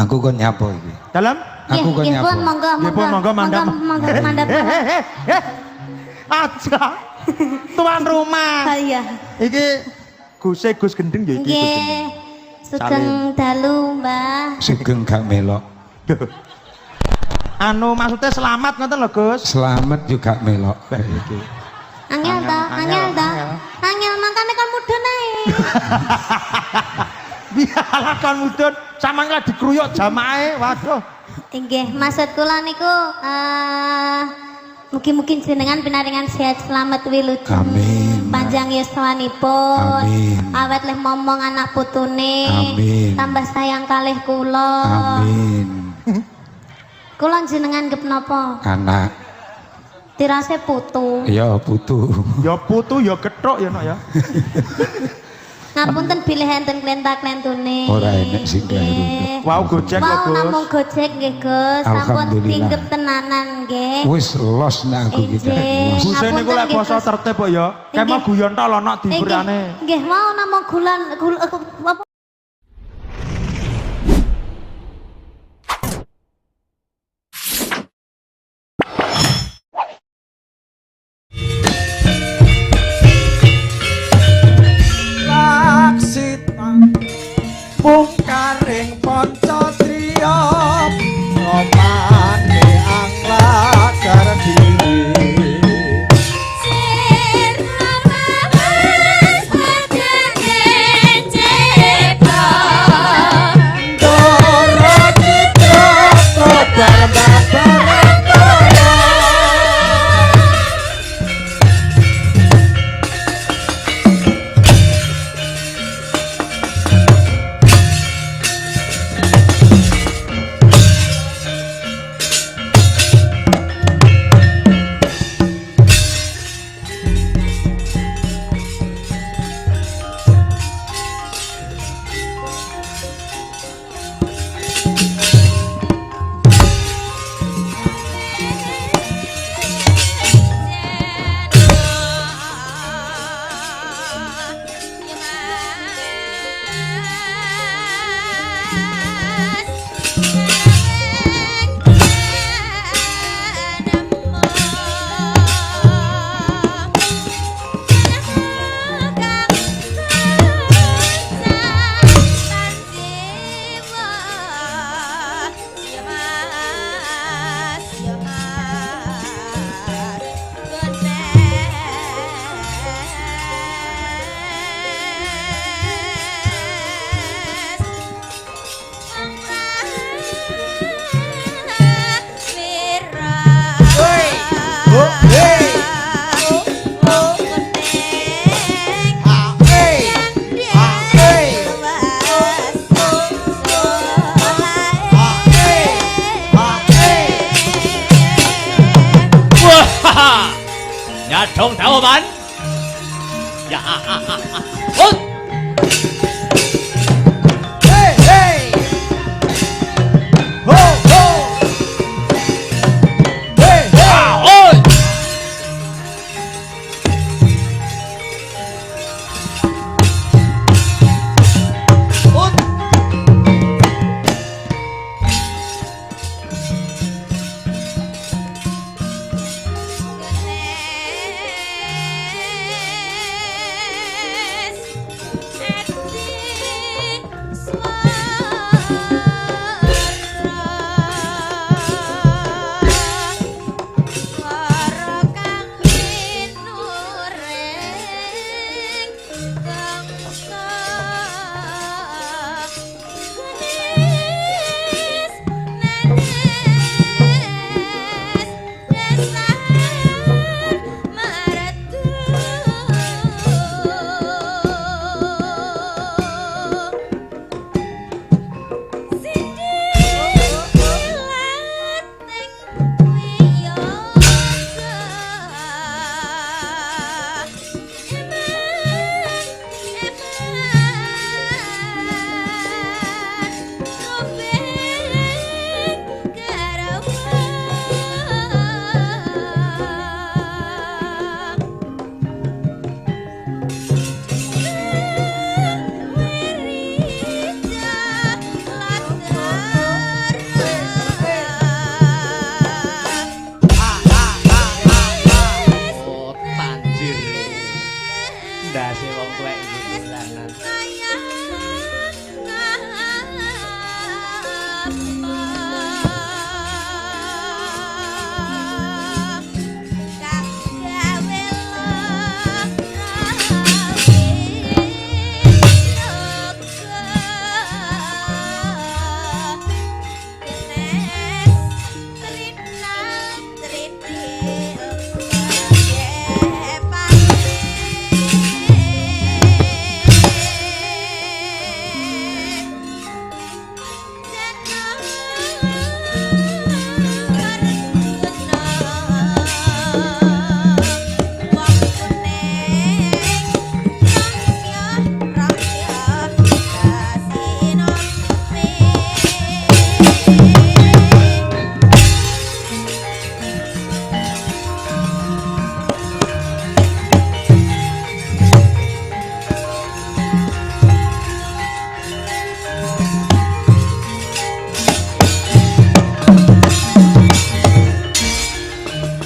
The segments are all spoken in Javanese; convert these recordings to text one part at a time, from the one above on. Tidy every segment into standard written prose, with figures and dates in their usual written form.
Aku kon nyapa iki. Dalam? Aku kon nyapa. Monggo mandap. Aja. Tuan rumah. Iya. Iki Gus Gendeng ya iki. Nggih. Sugeng dalu, Mbah. Sugeng gak melok. Anu maksudnya selamat ngoten lho, Gus. Selamat juga melok. Iki. Angel ta. Angel makane kan mudun ae. Biarlah kan mudun, sampean lah dikruyuk jamaahe. Waduh. Nggih, maksud kula niku mugi-mugi jenengan pinaringan sehat selamat wilujeng. Amin. Panjang yuswanipun. Amin. Awet leh momong anak putune. Amin. Tambah sayang kalih kula. Amin. Kula jenengan gep napa? Anak. Tirase putu. Ya putu. Ya putu ya gethuk ya nok ya. Ngapunten bilih enten klenta-klentune. Ora enek sing kleru. Wow gojek lho, Mau Gus. namung gojek nggih, Gus. Sampun Alhamdulillah. tinggep tenanan nggih. Wis los nek aku iki. Ijih. Buse niku lek basa tertib kok ya. Kayak mau guyon tok lho nok diberane. Nggih, mau namung apa Pungkaring ponco triya ngomane anglat gardi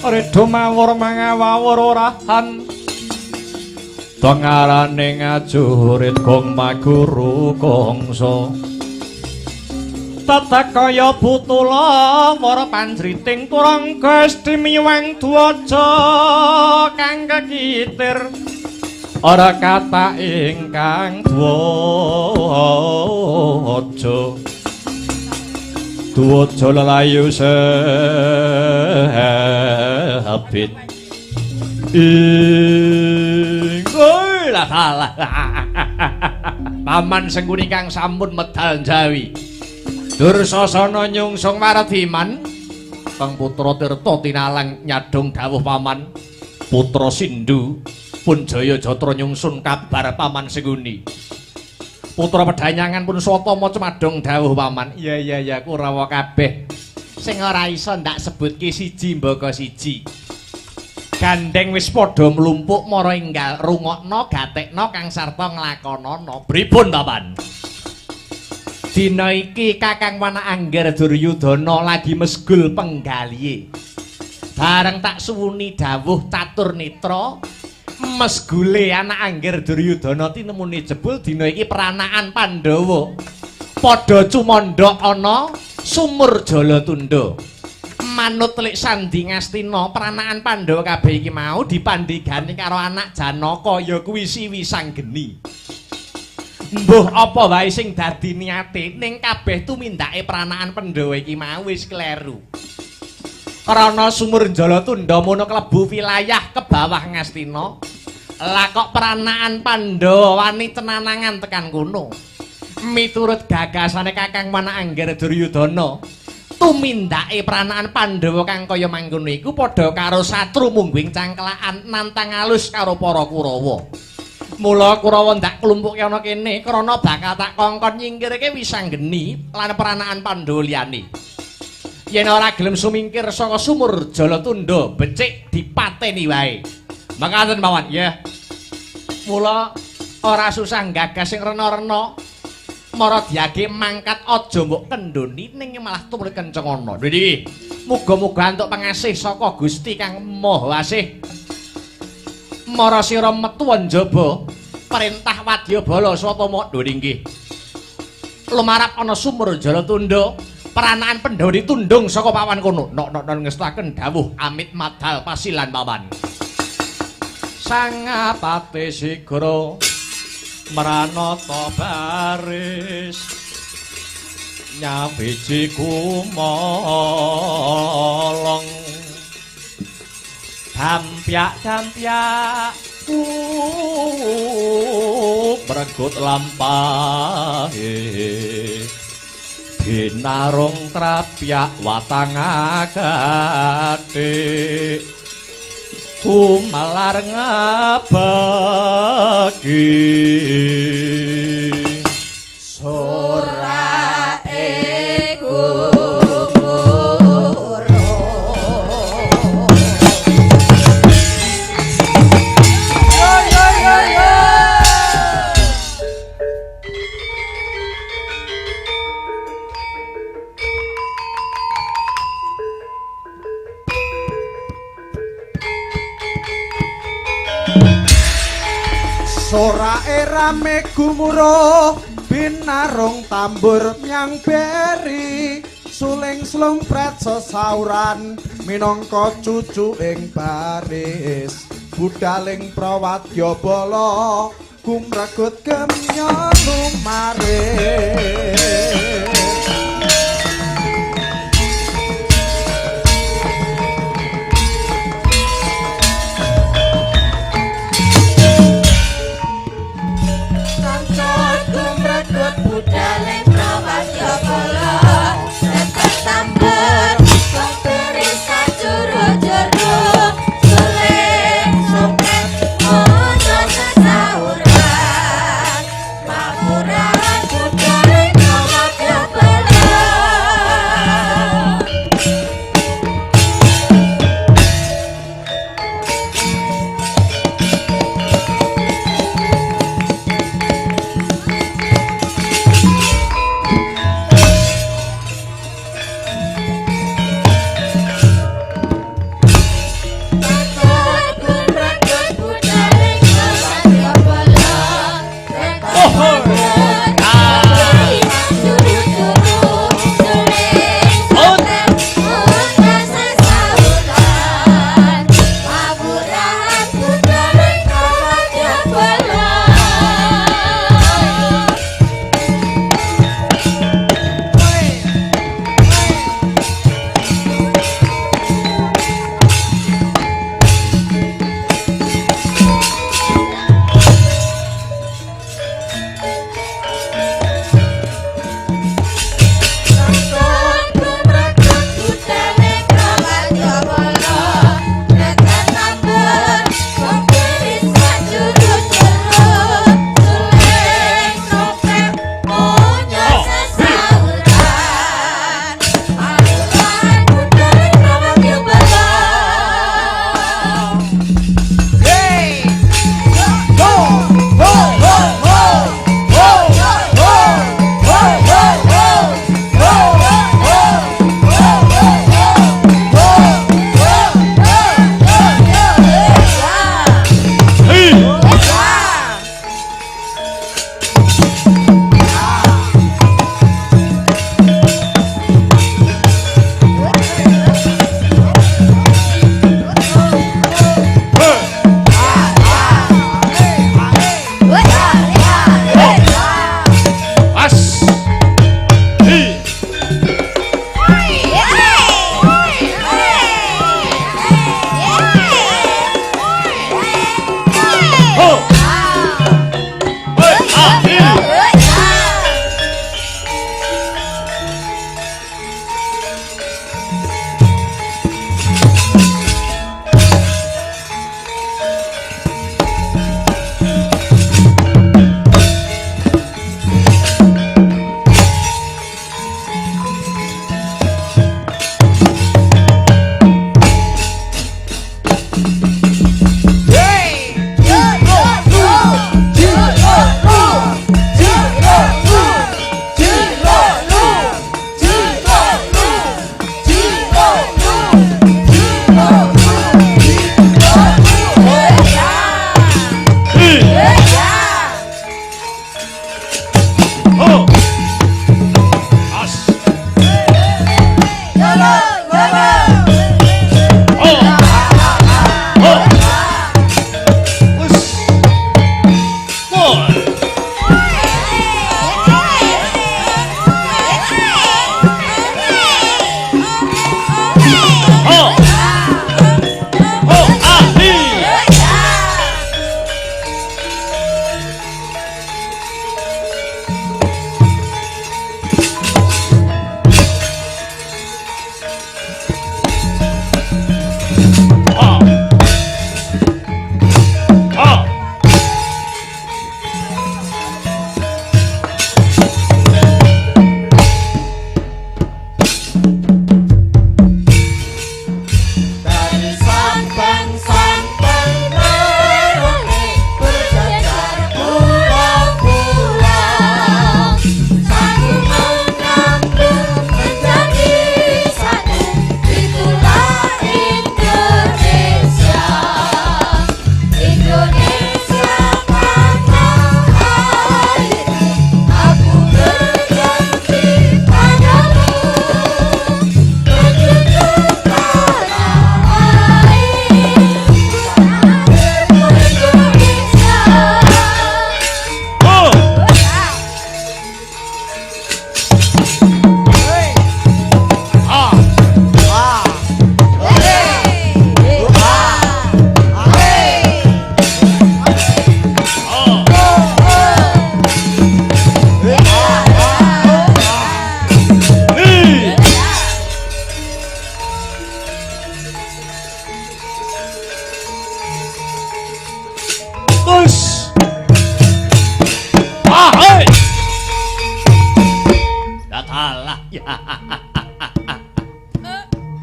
Redo mawur mangawur orahan Pengarane ngajurit kong maguru kongso Tata kaya butula wara panjriting turang Gusti miwang dwaja kang kekitir ora kata ingkang dwaja lelayu sehabit lah paman sengkuni kang sampun medal Jawi Dursasana nyungsung Maradiman Kang putra Tirta tinalang nyadong dawuh paman putra Sindhu pun jaya jatra nyungsun kabar paman sengkuni putra Pedhanyangan pun swatama cemadong dawuh paman iya Kurawa kabeh sing ora iso ndak sebutke siji mbaka siji gandeng wis padha mlumpuk mara enggal rungokno gatekno kang sarta nglakonana pripun paman dina iki Kakang Wanakangger Duryudana lagi mesgul penggalihe bareng tak suwuni dawuh catur netra mesgule anak Angger Duryudana tinemune jebul dina iki peranaan Pandhawa padha cumandha ana sumur Jalatunda manut telik Sandi Ngastina peranaan Pandhawa kabeh iki mau dipandhigani karo anak Janaka ya kuwi Siwisanggeni. Mbuh apa wae sing dadi niate ning kabeh tumindake peranaan Pandhawa iki mau wis kleru. Krana sumur Jalatunda mono klebu wilayah ke bawah Ngastina. Lah kok peranaan Pandhawa wani tenanangan tekan kono. Miturut gagasane Kakang Wanakangger Duryudana tumindake peranaan Pandhawa kang kaya mangkono iku padha karo satru mungguing cangklaan nantang alus karo para Kurawa. Mula Kurawa ndak klumpuke ana kene krana bakal tak kongkon nyingkirke Wisanggeni lan peranaan Pandhawa liyane. Yen ora gelem sumingkir saka sumur Jalatunda becik dipateni wae. Makaten mawon ya. Mula ora susah gagas sing rena-rena. Mara diage mangkat aja mbok kendhoni ning malah tumrap kenceng ana. Dadi muga-muga entuk pangasih saka Gusti Kang Maha Asih. Mara sira metu njaba perintah Wadyabala Swatama dhewe nggih. Lumarap ana sumur Jalatunda, peranaan Pandhawa ditundung saka pawan kono. Nok ngestaken dawuh amit madal pasilan pawan. Sangapate sigra Maranata baris nyabiji kumolong dampyak bregut lampahe binarung trapyak watang agate kumalar ngabagi sorae gumuro Sorae rame gumuruh binarung tambur nyang beri suling slumpret sesauran minangka cucu ing baris budaling Prawadyabala kumregut gemya lumaris. Budaling Prawadyabala sepet tambur kompiri sajuru-juru suling sumpet mono sesauran mamuran budaling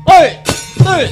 Oi, oi.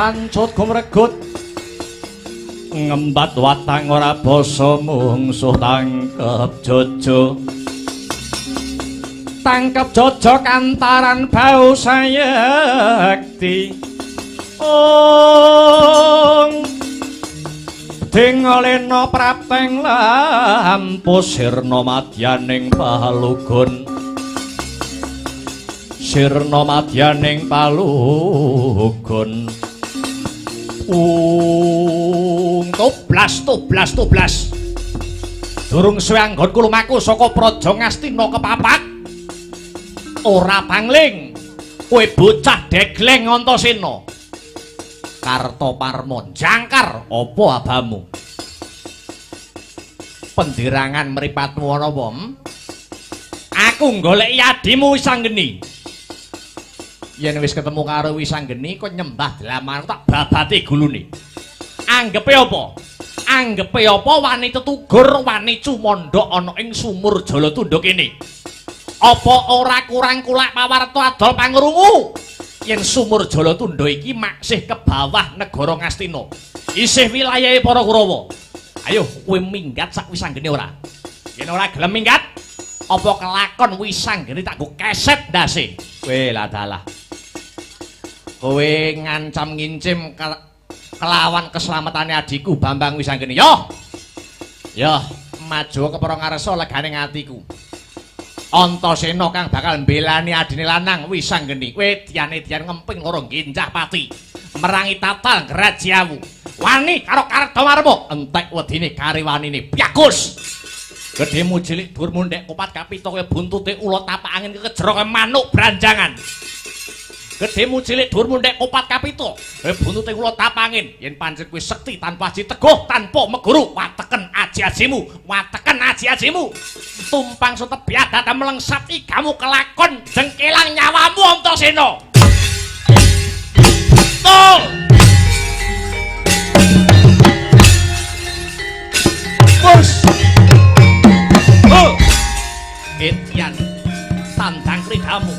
Cancut kumregut ngembat watang ora basa mungsuh tangkep jojo kantaran bau sayekti dingolena prapteng lampu sirna madyaning palugun sirna madyaning palugun Toblas. Durung suwe anggonku lumaku saka Praja Ngastina kepapat. Ora pangling. Kowe bocah degleng Antasena. Kartoparma jangkar apa abamu? Pendirangan mripatmu ana apa? Aku goleki adimu Wisanggeni. Yen wis ketemu karo Wisanggeni kok nyembah dalaman tak babati gulune. Anggepe apa? Anggepe apa wani tetugur wani cumandha ana ing sumur Jalatundha kene? Apa ora kurang kulak pawarta adol pangrungu? Yen sumur Jalatundha iki maksih ke bawah negara Ngastina. Isih wilayahe para Kurawa. Ayo kowe minggat sak Wisanggeni ora? Yen ora gelem minggat, apa kelakon Wisanggeni tak go keset ndase. Kowe lah dalah. Kowe ngancam ngincim kelawan keselamatane adikku Bambang Wisanggeni. Yo, maju kepara ngarsa legane atiku. Antasena kang bakal mbelani adine lanang Wisanggeni. Kowe diane-dian ngemping loro ginjah pati. Merangi tatal Grajiawu. Wani karo Kartomarma entek wedine kariwanine Pyagus. Gedhemu cilik dhuwurmu ndek kupat kapita kowe buntute ula tapak angin kejero manuk branjangan. Gedhemu cilik dhuwurmu ndek kupat kapita kowe buntute ula tapak angin. Yen pancen kowe sekti tanpa aji teguh tanpa meguru wateken aji-ajimu. Tumpang sutebyat dhateng melengsat igamu kelakon jengkelang nyawamu Antasena. Tol. Bos. Etian tandang kridamu.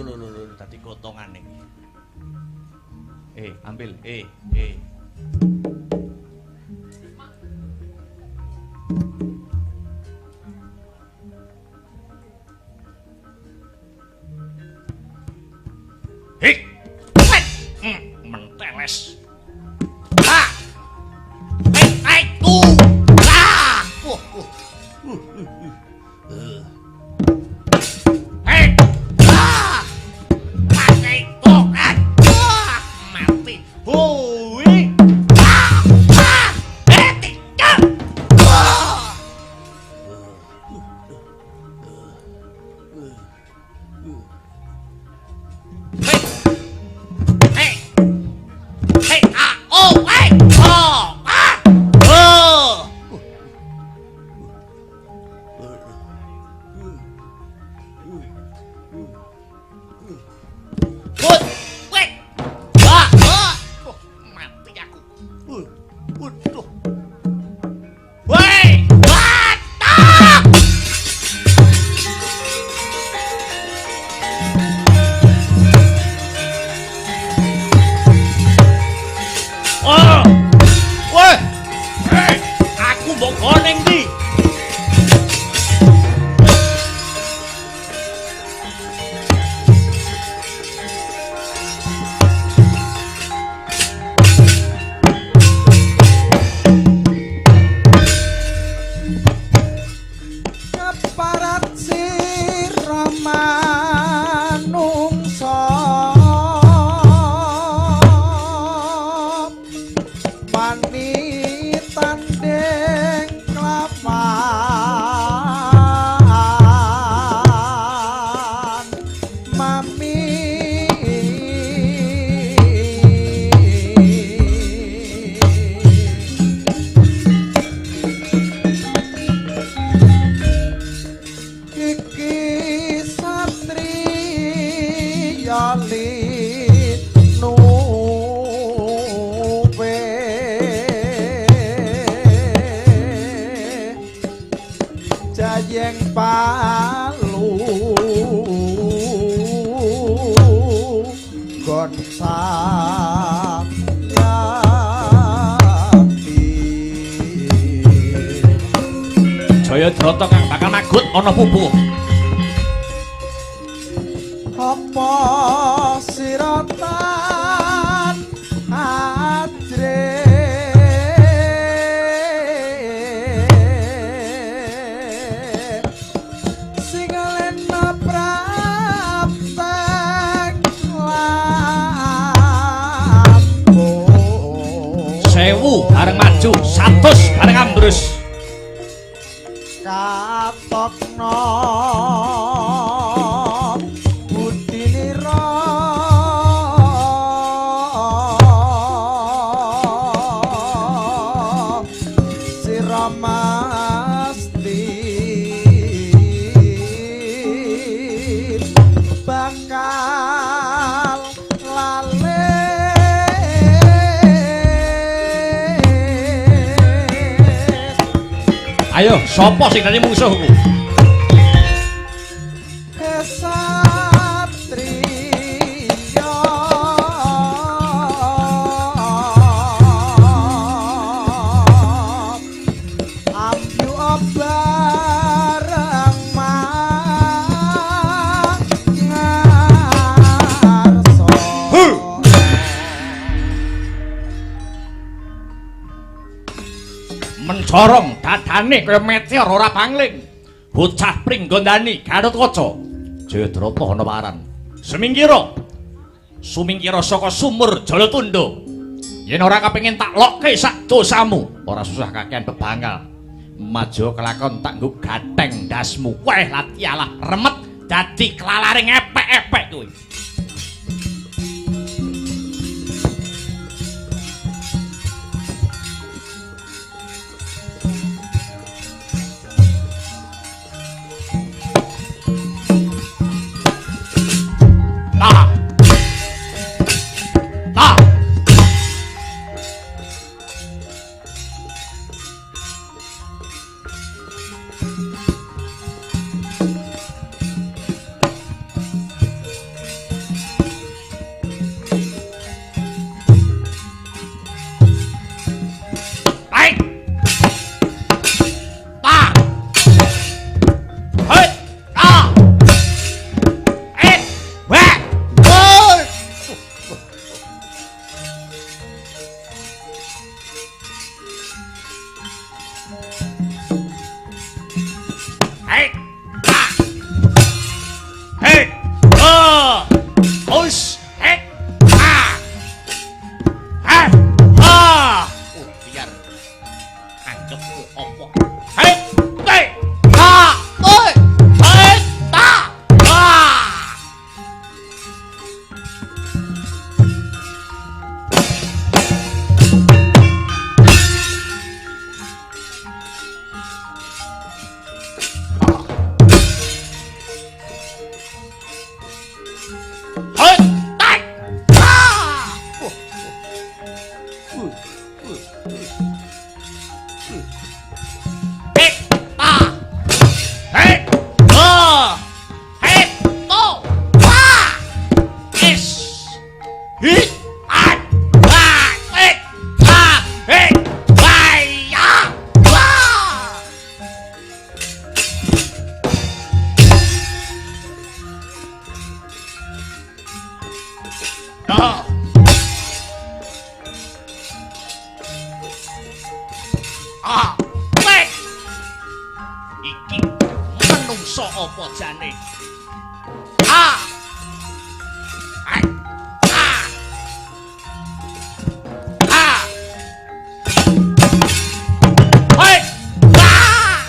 lho dadi gotongane. Ambil. Menteles. Jayadrata kang bakal magut ana pupuh. Apa siratan adre sing lena praptek lampung 1000 bareng maju 100 bareng ambrus katokno budinira sira mesti bakal lale. Ayo, sapa sing dadi musuhku? Satriya ambu bareng mangarso. Mencorong dadane kaya meteor ora pangling. Bocah pringgondani Gatotkaca. Jayadrata ana paran. Sumingkira saka sumur Jalatundha. Yen ora kepengin tak lokke sak dosamu, ora susah kakean bebangal. Maju kelakon tak nggo gatheng dasmu. Weh latialah remet dadi klalaring epek-epek kuwi. Ah. Ah, wek. Iki menungso apa jane? Ah. Ai. Ah. Ah. Hei. Ah.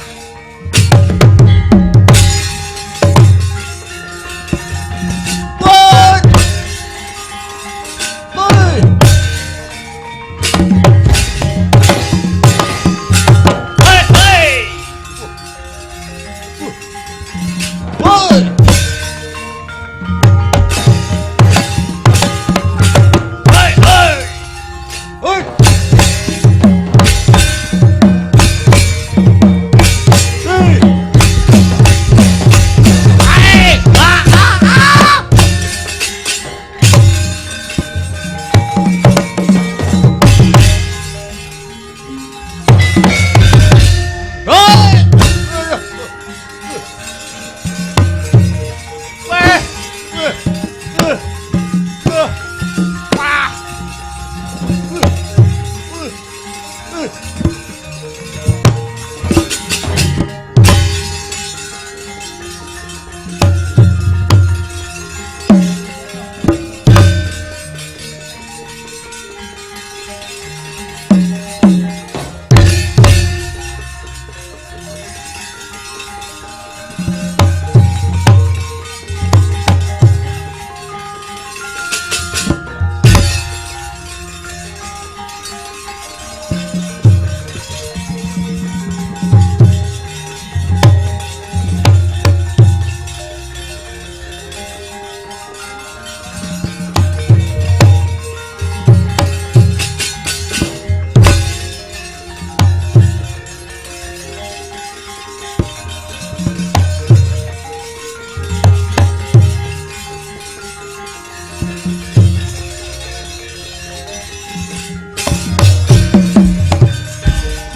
Woi. Woi. Hei, hei. Woi. Hei, hei. Hei. Hei. Ai. Ah, ah, ah. Hei. Weh. Wah.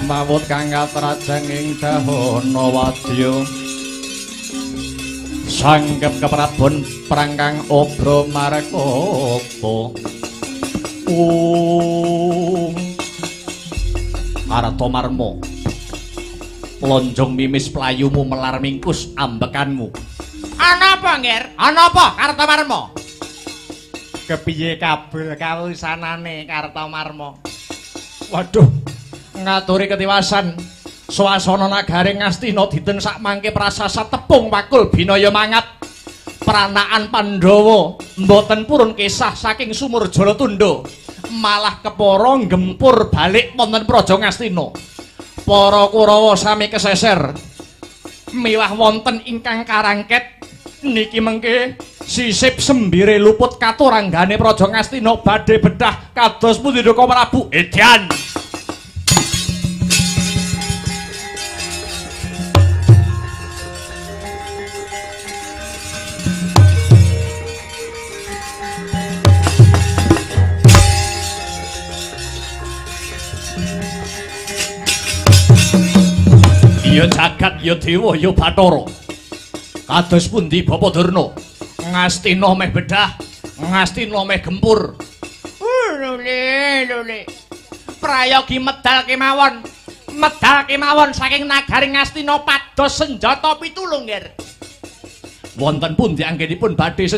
Mawut kang katrajang ing dahana wadya sanggep keprabon perang kang obro marekapa Kartomarma lonjong mimis playumu melar mingkus ambekanmu. Ana apa, Nger? Ana apa, Kartomarma? Kepiye kabul kawusanane Kartomarma? Waduh, ngaturi ketiwasan swasana nagare Ngastina dinten sak mangke prasasa tepung wakul binaya mangat pranaan Pandhawa mboten purun kisah saking sumur Jalatundha malah kepara gempur balik wonten Praja Ngastina. Para Kurawa sami keseser miwah wonten ingkang karangket niki mengke sisip sembire luput katuranggane Praja Ngastina badhe bedah kados pundi Ndaka Prabu Edyan. Ya jagat ya dewa ya Bathara. Kados pundi Bapa Durna? Ngastina meh bedah, Ngastina meh gempur. Lule. Prayogi medal kemawon saking nagari Ngastina pados senjata pitulung, Nger. Wonten pundi anggenipun badhe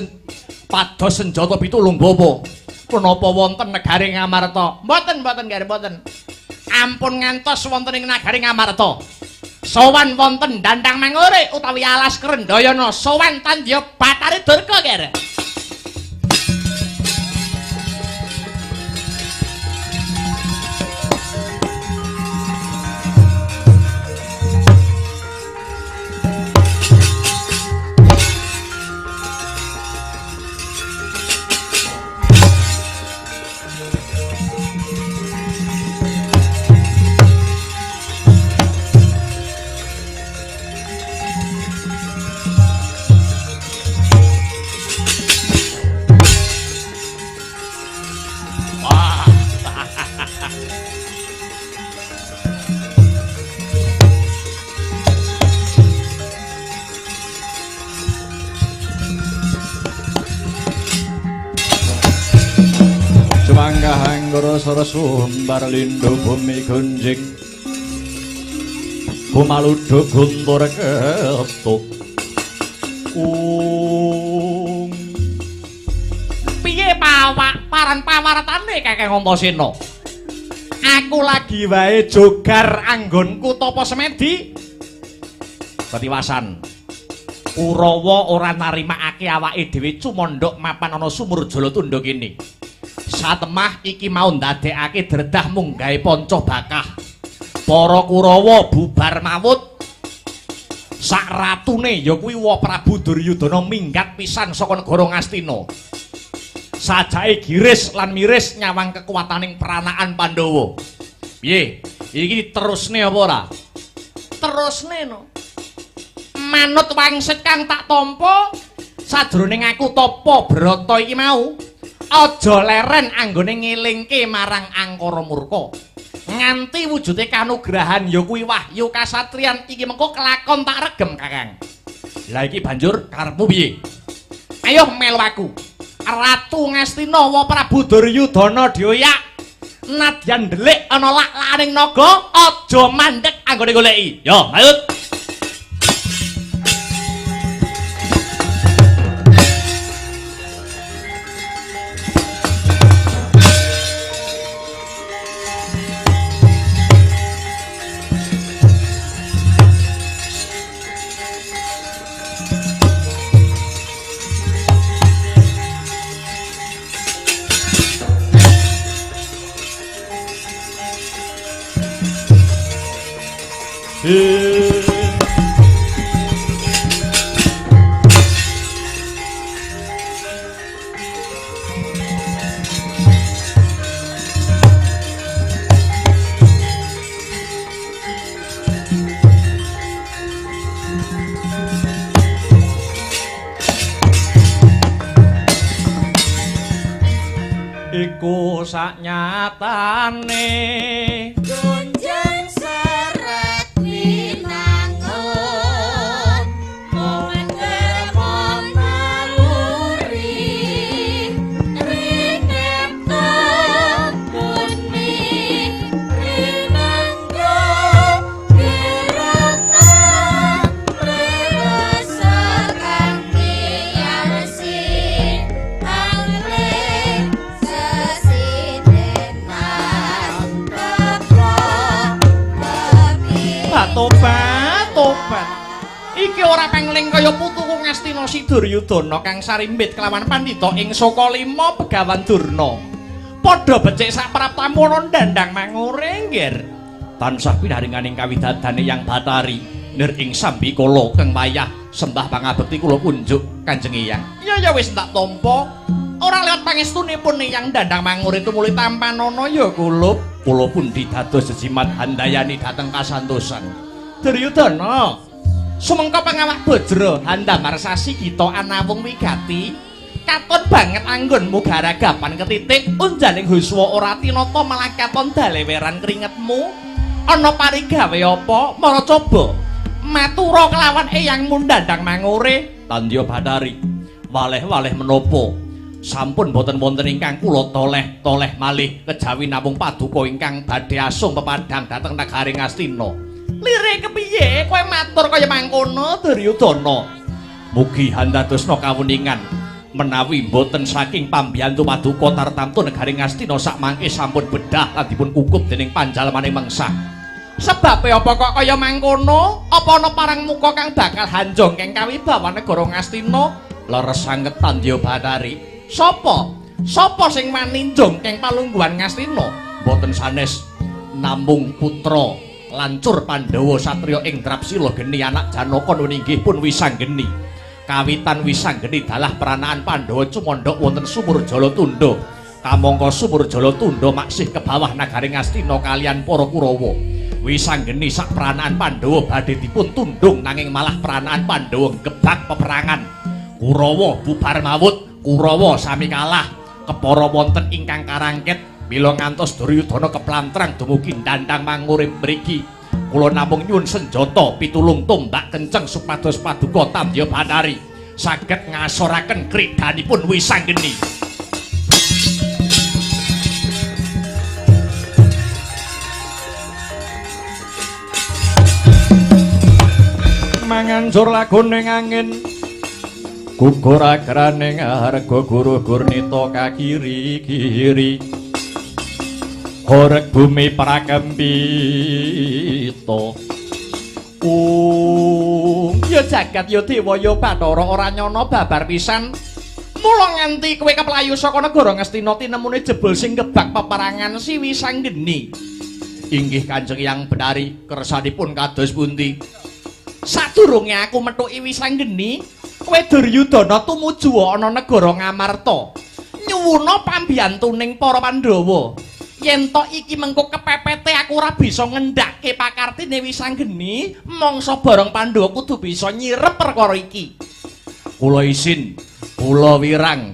pados senjata pitulung Bapa? Punapa wonten negari Ngamarta? Mboten, Nger, mboten. Ampun ngantos wonten ing nagari Ngamarta. Sowan wonten Dandang Mangure utawi alas Krendayana, sowan Tandya Bathari Durga, Nger. Anggara sarasa sumbar lindhu bumi gunjing Bumaludha guntur ketut piye paran pawaratane Kakang Antasena aku lagi wae jogar anggonku Tapa Semedi petiwasan Kurawa ora narimakake awake dhewe cumondhok mapan ana sumur Jalatundha kene satemah iki mau ndadekake dredah munggahe panca bakah para Kurawa bubar mawut sak ratune ya kuwi Wa Prabu Duryudana minggat pisan saka negara Ngastina sajake giris lan miris nyawang kekuwataning peranaan Pandhawa piye iki terusne apa ora terusne no manut wangsit kang tak tampa sajroning aku Tapa Brata iki mau aja leren anggone ngelingke marang angkara murka nganti wujude kanugrahan ya kuwi wahyu kasatriyan iki mengko kelakon tak regem Kakang. Lah iki banjur karepmu piye? Ayo melu aku. Ratu Ngastina Wa Prabu Duryudana dioyak. Nadyan ndelik ana lak-laning naga aja mandhek anggone goleki. Yo, ayo. Iku saknyatane Tunjang seret winangun Momen kemon maluri Rinep kebunmi Rinanggo kirana Prewasa kangki yarsi Angling sesidenan Tobat. Iki ora pengling kaya putuku Ngastina Si Duryudana kang sarimbit kelawan pandhita ing Sokalima Begawan Durna. Padha becik sak praptamana ndandang mangure nggir. Tansah pinaringaning kawidadane yang Batari nir ing sambikala kang wayah sembah pangabekti kula unjuk Kanjeng Eyang. Ya wis tak tampa. Ora lewat pangestunipun yang ndandang mangure tumuli tampanana ya kulup. Kula pun didados jejimat handayani dhateng kasantosan. Duryudana, sumengko pangawak Bajra handamar sasi kita anawung wigati. Katon banget anggonmu garagapan ketitik unjaning huswa ora tinata malah katon daleweran keringetmu. Ana parigawe apa? Mara coba matura kelawan eyangmu ndandang mangure. Tandya Batari, waleh-waleh menapa? Sampun boten-wonten ingkang kula toleh-toleh malih kejawi namung paduka ingkang badhe asung pepadhang dhateng negari Ngastina. Lire kepiye kowe matur kaya mangkono Duryudana? Mugi handadosna kawuningan menawi boten saking pambiyantu paduka tartamtu negari Ngastina sakmangke sampun bedah lan dipun kukup dening panjalmaning mengsah. Sebabe apa kok kaya mangkono? Apa ana parang muka kang bakal hanjong keng kawibawan negara Ngastina? Leres sanget Tandya Batari. Sapa sing wani njongkeng palungguhan Ngastina? Boten sanes namung putra lancur Pandhawa satriya ing Drapsila geni anak Janaka inggih pun Wisanggeni. Kawitan Wisanggeni dalah peranaan Pandhawa cumondhok wonten sumur Jalatundha. Kamangka sumur Jalatundha maksih ke bawah nagari Ngastina kaliyan para Kurawa. Wisanggeni sak peranaan Pandhawa badhe dipun tundhung nanging malah peranaan Pandhawa gebak peperangan. Kurawa bubar mawut. Kurawa sami kalah kepara wonten ingkang karangket mila ngantos Duryudana keplantrang dumugi ndandang mangure mriki. Kula namung nyuwun senjata pitulung tombak kenceng supados paduka Tandya Batari saged ngasoraken kridanipun Wisanggeni. mangancur lagoning angin gugur agraning harga guru gurnita kakiri-kiri horeg bumi prakempita ya jagat ya dewa ya bathara ora nyana babar pisan mula nganti kowe keplayu saka negara Ngastina tinemune jebul sing kebak peperangan Siwi Sanggeni inggih Kanjeng Yang Benari kersanipun kados pundi sadurunge aku methuki Wisanggeni kowe Duryudana tumuju ana negara Ngamarta nyuwuna pambiyantuning para Pandhawa yen to iki mengko kepepete aku ora bisa ngendhake pakartine Wisanggeni mangsa bareng Pandhawa kudu bisa nyirep perkara iki kula isin kula wirang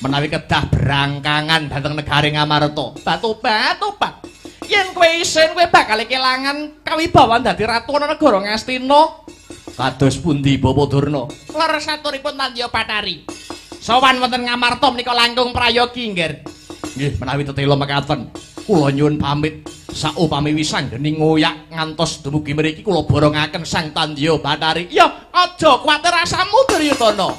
menawi kedah berangkangan dhateng negari Ngamarta batu-batu yen kowe isin kowe bakal kelangan kawibawan dadi ratu ana negara Ngastina kados pundi Bapa Durna leres saturipun Tandya Bathari sowan wonten Ngamarta menika langkung prayogi nggih menawi tetela mekaten kula nyuwun pamit saupami Wisanggeni ngoyak ngantos dumugi mriki kula borongaken Sang Tandya Bathari ya aja kuwatir rasamu Duryudana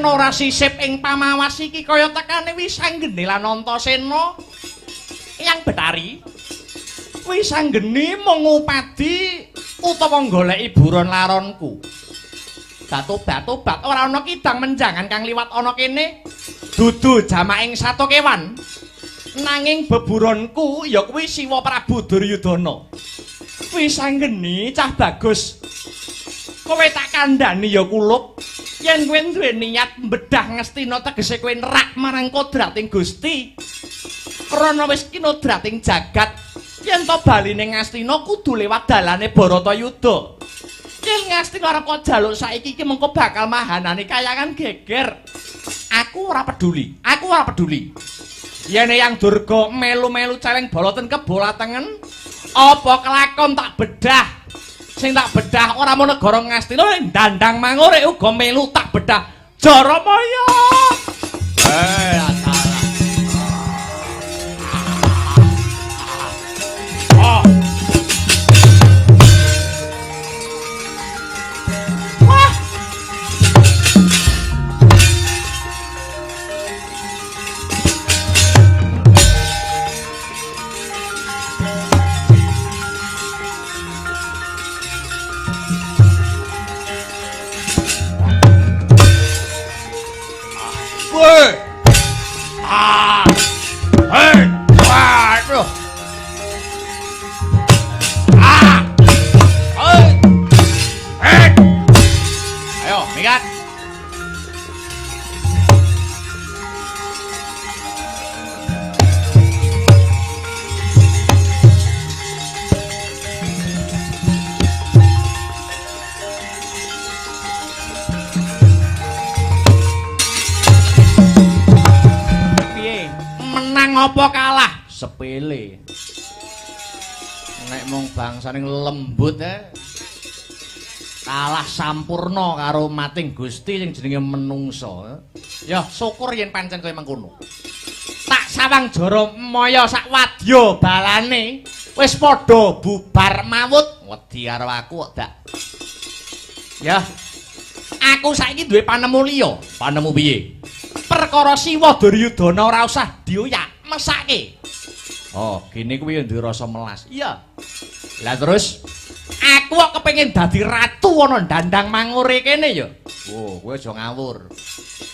ora sisip ing pamawas iki kaya tekane Wisanggeni lan Antasena Yang Betari Wisanggeni mung ngupadi utawa goleki buron laronku batu-batu ora ana kidang menjangan kang liwat ana kene dudu jamaking sato kewan nanging beburonku ya kuwi Siwa Prabu Duryudana Wisanggeni cah bagus kowe tak kandhani ya kulup yen kowe duwe niat mbedah Ngastina tegese kowe nerak marang kodrating Gusti krana wis kinodrating jagat yen to baline Ngastina kudu lewat dalane Baratayuda yen Ngastina arep jaluk saiki iki mengko bakal mahanane kayangan geger aku ora peduli yen Yang Durga melu-melu celeng boloten kebola tengen apa kelakon tak bedah sing tak bedah ora mung negara Ngastina Dandang Mangure uga melu tak bedah Jaramaya apa kalah sepele nek mung bangsane lembut kalah sampurna karo mating Gusti sing jenenge menungsa ya syukur yen pancen kaya mengkono tak sawang Jaramaya sak wadya balane wis padha bubar mawut wedi karo aku kok dak ya aku saiki duwe panemu liya panemu piye perkara Siwa Duryudana ora usah dioyak mesake. Oh, gini kuwi duwe rasa melas. Iya. Lah terus aku kok kepengin dadi ratu ana Dandang Mangure kene ya. Oh, kowe aja ngawur.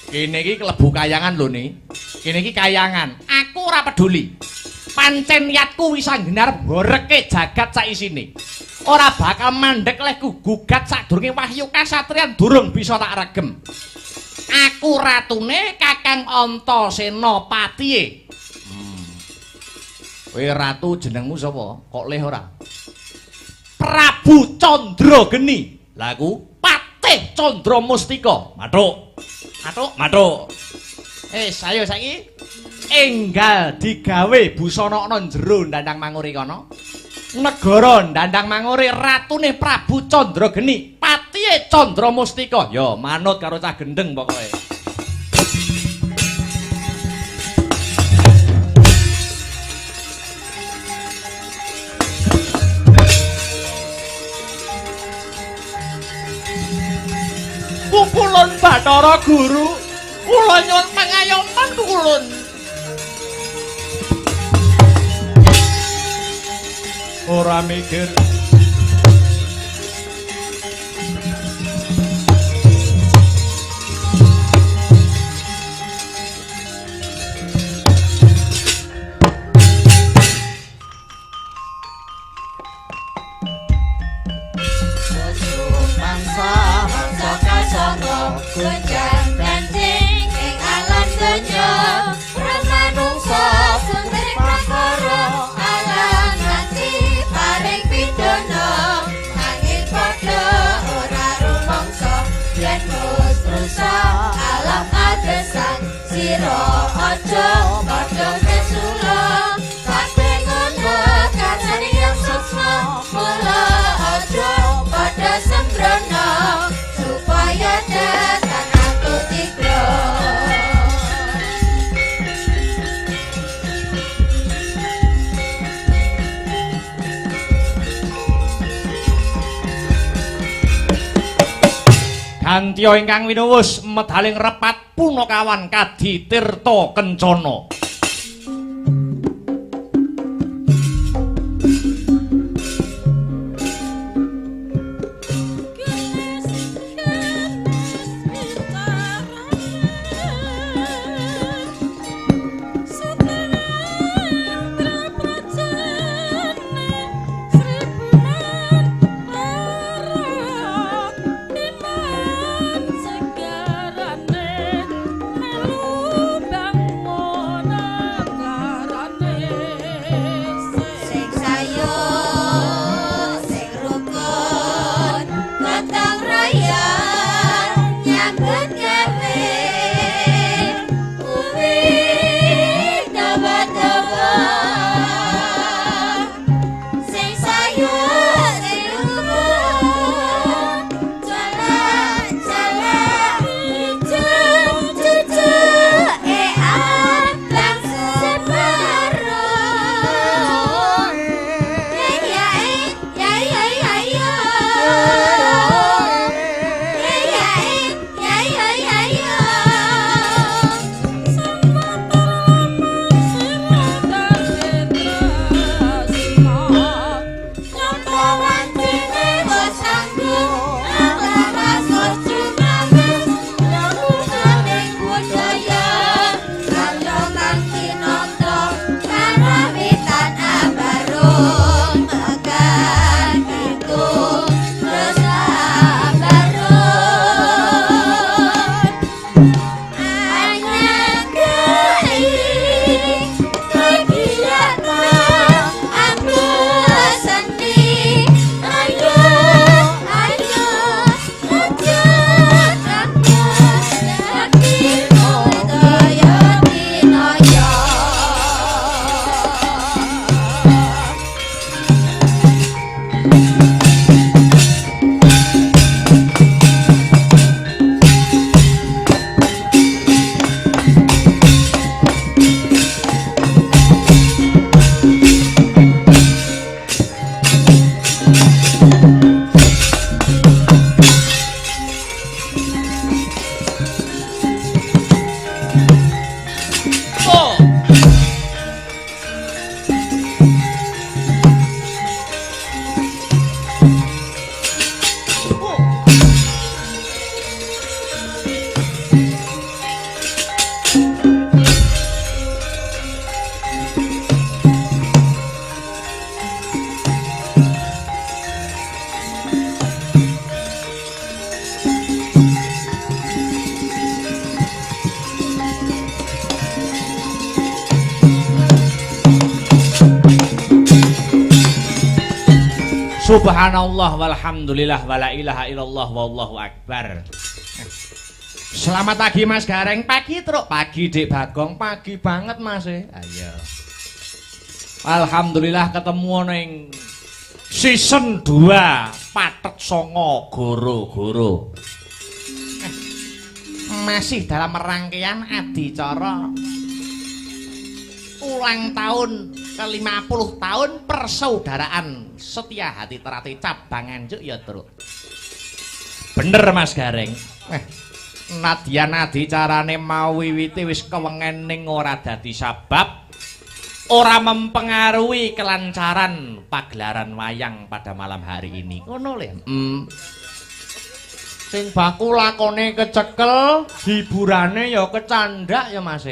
Kene iki klebu kayangan lho ni. Kene iki kayangan. Aku ora peduli. Pancen niatku wis anggenar mboreke jagat sak isine. Ora bakal mandhek lehku gugat sadurunge wahyu kasatriyan durung bisa tak regem. Aku ratune Kakang Antasena Patihe. Kowe ratu jenengmu sapa? Kok leh ora? Prabu Candrageni. Lah aku Patih Candramustika. Mathuk. Mathuk, mathuk. Ayo saiki enggal digawe busana ana jero Dandang Manguri kono. Negara Dandang Manguri ratune Prabu Candrageni, Patihe Candramustika. Ya manut karo cah gendeng pokoke. Kulun Bathara Guru, kula nyuwun pangayoman kulun. Ora mikir Kunjang ganting ing alam donya Pramanungsa suntik prakara alam nanti paring pidana Nanging padha ora rumangsa yen wis rusa alam adesan sira aja padha kesula kabeh ngono kancane yang susma mula aja padha sembrono supaya datang aku tiga. Gantya ingkang winuwus medaling repat punakawan Kadi Tirta Kencana. Segarane melu bang mona Subhanallah walhamdulillah wala ilaha illallah wallahu akbar. Selamat pagi Mas Gareng. Pagi truk. Pagi Dik Bagong. Pagi banget Mas. Ayo. Alhamdulillah ketemu ning season 2 Patet Songo Goro-goro. Masih dalam rangkaian adicara ulang tahun ke-50 tahun persaudaraan Setia Hati Terati cabang Nganjuk ya Truk. Bener Mas Gareng. Nadyan adicarane mau wiwiti wis kewengen ning ora dadi sabab ora mempengaruhi kelancaran pagelaran wayang pada malam hari ini. Ngono lho. Sing baku lakone kecekel, hiburane ya kecandak ya Mas.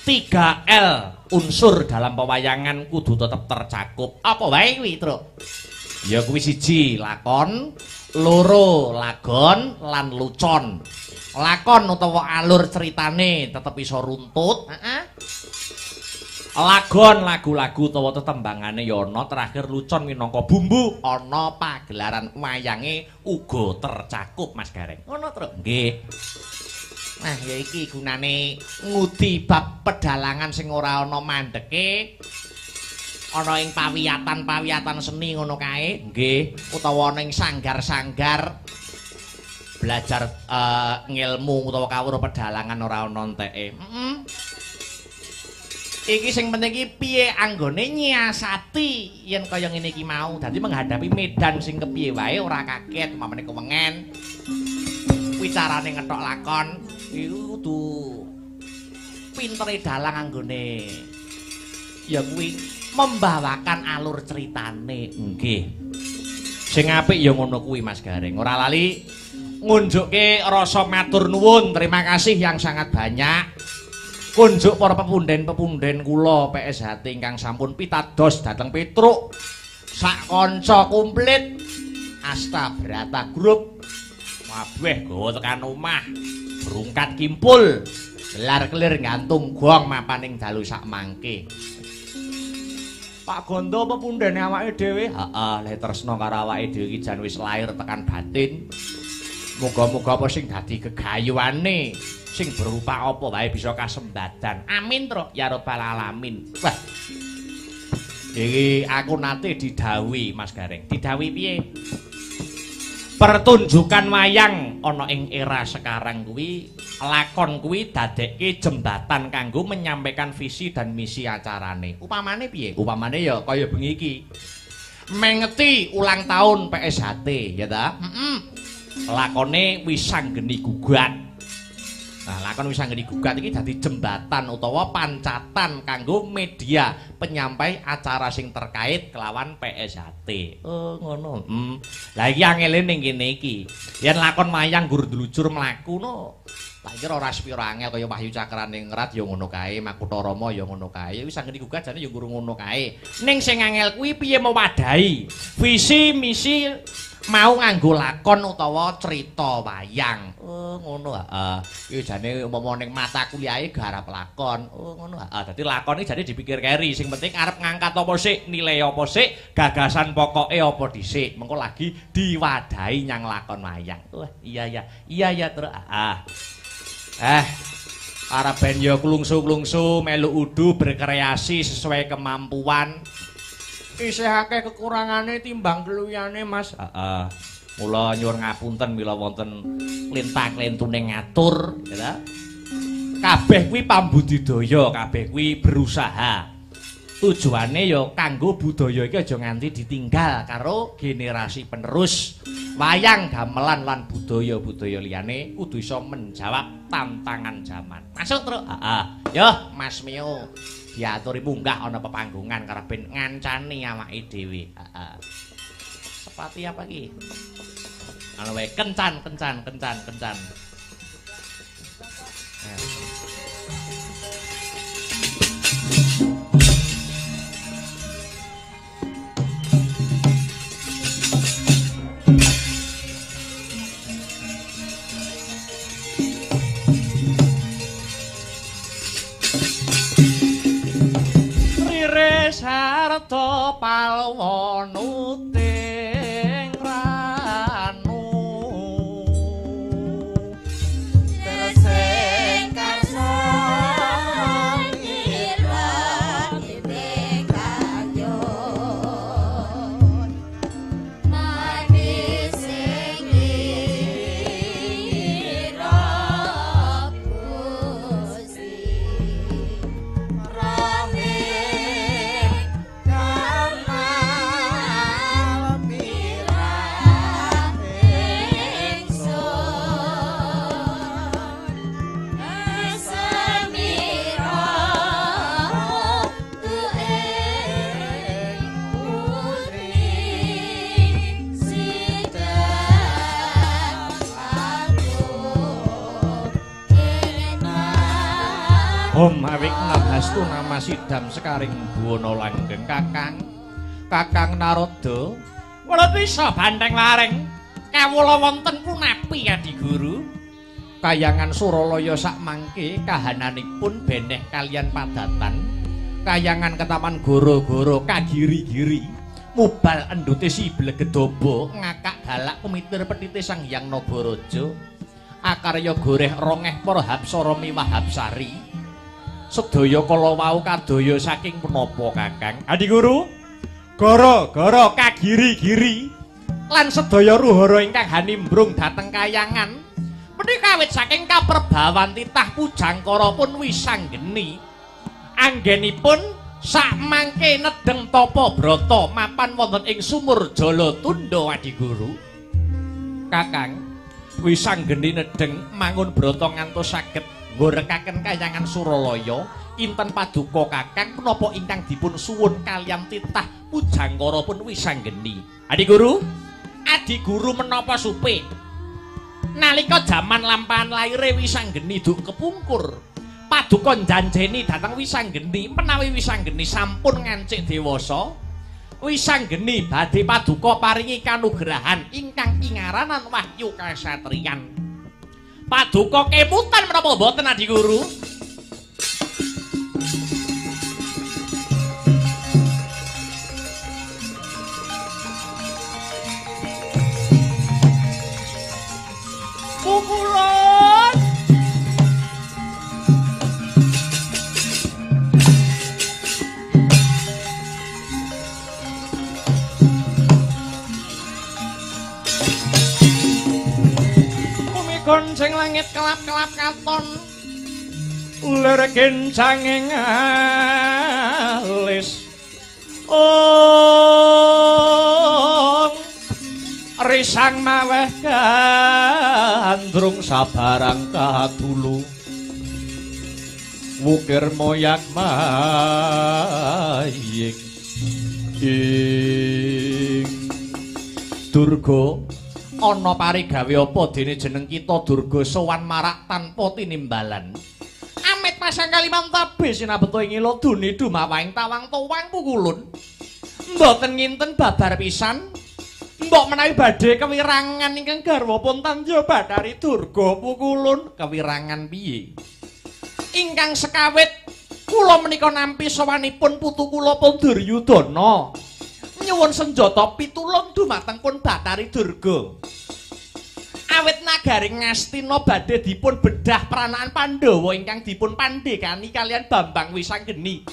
3L unsur dalam pewayangan kudu tetep tercakup. Apa wae kuwi, Truk? Ya kuwi siji lakon, loro lagon lan lucon. Lakon utawa alur ceritane tetep iso runtut, Lagon lagu-lagu utawa tetembangane ya ana, terakhir lucon minangka bumbu ana pagelaran wayange uga tercakup Mas Gareng. Ngono, Truk. Nggih. Nah, ya iki gunane ngudi bab pedalangan sing ora ana mandeke. Ana ing pawiyatan-pawiyatan seni ngono kae, nggih, utawa ning sanggar-sanggar belajar ngilmu utawa kawruh pedalangan ora ana enteke. Iki sing penting iki piye anggone nyiasati yen kaya ngene iki mau. Dadi menghadapi medan sing kepiye wae ora kaget mamane kewengen. Kuwi carane ngethok lakon iku kudu pintere dalang anggone. Ya kuwi membawakan alur ceritane. Nggih. Sing apik ya ngono kuwi Mas Gareng. Ora lali ngunjukke rasa matur nuwun, terima kasih yang sangat banyak. Kunjuk para pepunden-pepunden kula PSHT ingkang sampun pitados dhateng Petruk. Sak kanca komplit Asta Brata Group. Wabeh gawa tekan omah. Berungkat kimpul. Gelar-kelir gantung gong mapaning dalu sak mangke. Pak Gondo pepundene awake dhewe. Heeh, le tresna karo awake dhewe iki jan wis lair tekan batin. Muga-muga apa sing dadi gegayuhane sing berupa apa wae bisa kasembadan. Amin, Truk, ya rabbal alamin. Wah. Iki aku nate didhawuhi Mas Gareng. Didhawuhi piye? Pertunjukan wayang ana ing era sekarang kuwi, lakon kuwi dadekke jembatan kanggo menyampaikan visi dan misi acarane. Upamane piye? Upamane ya kaya bengi iki. Mengeti ulang tahun PSHT, ya ta? Lakone Wisanggeni Gugat. Nah, lakon Wisanggeni Gugat iki dadi jembatan utawa pancatan kanggo media penyampai acara sing terkait kelawan PSHT. Oh, ngono. Lah iki angele ning kene iki. Yen lakon wayang gur dlucur mlaku no. Tak kira ora sepira angel kaya Wahyu Cakraning Ngrat ya ngono kae, Makutha Rama ya ngono kae. Wisanggeni Gugat jane ya guru ngono kae. Ning sing angel kuwi piye mewadahi visi misi mau nganggo lakon utawa cerita wayang. Oh, ngono heeh. Iki jane umpama ning mata kuliahe garap lakon. Oh, ngono heeh. Dadi lakon iki jane dipikir keri. Sing penting arep ngangkat apa sik, nilai apa sik, gagasan pokoke apa dhisik. Mengko lagi diwadahi nyang lakon wayang. Wah, iya ya. Iya ya, Truk. Para ben ya klungsu-klungsu melu udu berkreasi sesuai kemampuan. Isih akeh kekurangane timbang keluyane Mas. Heeh. Mula nyuwun ngapunten mila wonten lintah-lintune ngatur, ya. Kabeh kuwi pambudidaya, kabeh kuwi berusaha. Tujuane ya kanggo budaya iki aja nganti ditinggal karo generasi penerus. Wayang gamelan lan budaya-budaya liyane kudu iso menjawab tantangan zaman. Masuk, Truk? Heeh. Yo, Mas Mio. Diaturi munggah ana pepanggungan karep ben ngancani awake dhewe. Heeh. Sepati apa iki? Ana wae kencan. Sarta nuting ranu Sing karso nira dene kayon manis sing nira Gusti Rohing kamal mirah ingsun semira tuing putri sidang aku enak Om awik nabastu nama sidam sekaring buwana langgeng Kakang Narada kula bisa banteng lareng kawula wonten punapi Adi Guru kayangan Suralaya sak mangke kahananipun beneh kalian padatan kayangan ketaman goro-goro kagiri-giri mubal endute si Blegedaba ngakak galak pemitir petite Sang Hyang Nagaraja akarya goreh rongeh para hapsara miwah hapsari sedaya kala wau kadaya saking punapa Kakang Adi Guru gara-gara kagiri-giri lan sedaya ruhara ingkang hanimbrung dhateng kayangan menika kawit saking kaperbawan titah pujangkara pun wisanggeni anggenipun sak mangke nedeng tapa brata mapan wonten ing sumur Jalatunda Adi Guru Kakang wisanggeni nedeng mangun brata ngantos saged ngorekaken kayangan Suralaya inten paduka Kakang punapa ingkang dipun suwun kalian titah pujangkara pun wisanggeni Adi Guru menapa supe nalika jaman lampahan laire wisanggeni duk kepungkur paduka janjeni dhateng wisanggeni menawi wisanggeni sampun ngancik dewasa wisanggeni badhe paduka paringi kanugrahan ingkang ingaranan wahyu kasatriyan paduka kemutan menapa mboten Adi Guru pukulan bumi gonceng langit kelap-kelap katon uler gencanging alis risang maweh gandrung sabarang katulu wukir moyak mayik ing Durga ana parigawe apa dene jeneng kita Durga sowan marak tanpa tinimbalan amit pasang kaliman tabe sinabeto ing ila duni dumawahing tawang tuwang pukulun mboten nginten babar pisan mbok menawi badhe kewirangan ingkang garwa pun tanja Bathari Durga pukulun kewirangan piye ingkang sekawit kula menika nampi sowanipun putu kula Duryudana nyuwun senjata pitulung dumateng pun Bathari Durga awit nagari Ngastina badhe dipun bedah pranaan Pandhawa ingkang dipun pandhekani kalian Bambang Wisanggeni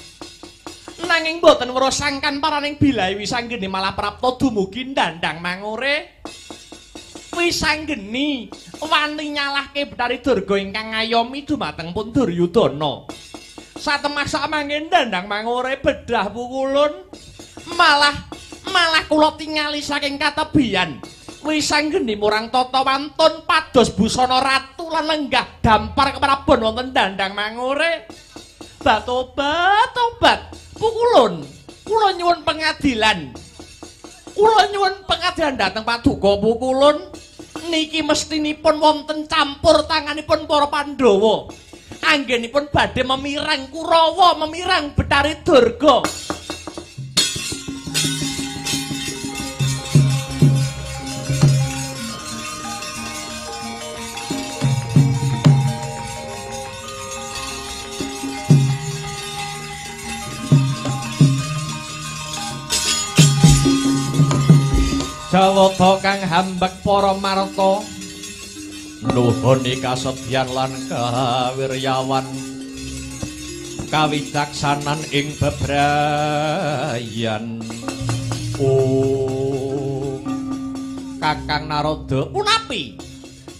nanging boten weruh sangkan paraning bilahi Wisanggeni malah prapta dumugi Ndandang Mangure Wisanggeni wani nyalahke Bathari Durga ingkang ngayomi dumateng pun Duryudana satemah samangke Ndandang Mangure bedah pukulun malah kula tingali saking katebian Wisanggeni murang tata wantun pados busana ratu lan lenggah dampar keprabon wonten Ndandang Mangure tobat pukulun kula nyuwun pengadilan dhateng paduka pukulun niki mestinipun wonten campur tanganipun para Pandhawa anggenipun badhe memirang Kurawa memirang Bathari Durga Jawata kang hambek para marta nuhuni kasedyan lan kawiryawan kawicaksanan ing bebrayan. Kakang Narada punapi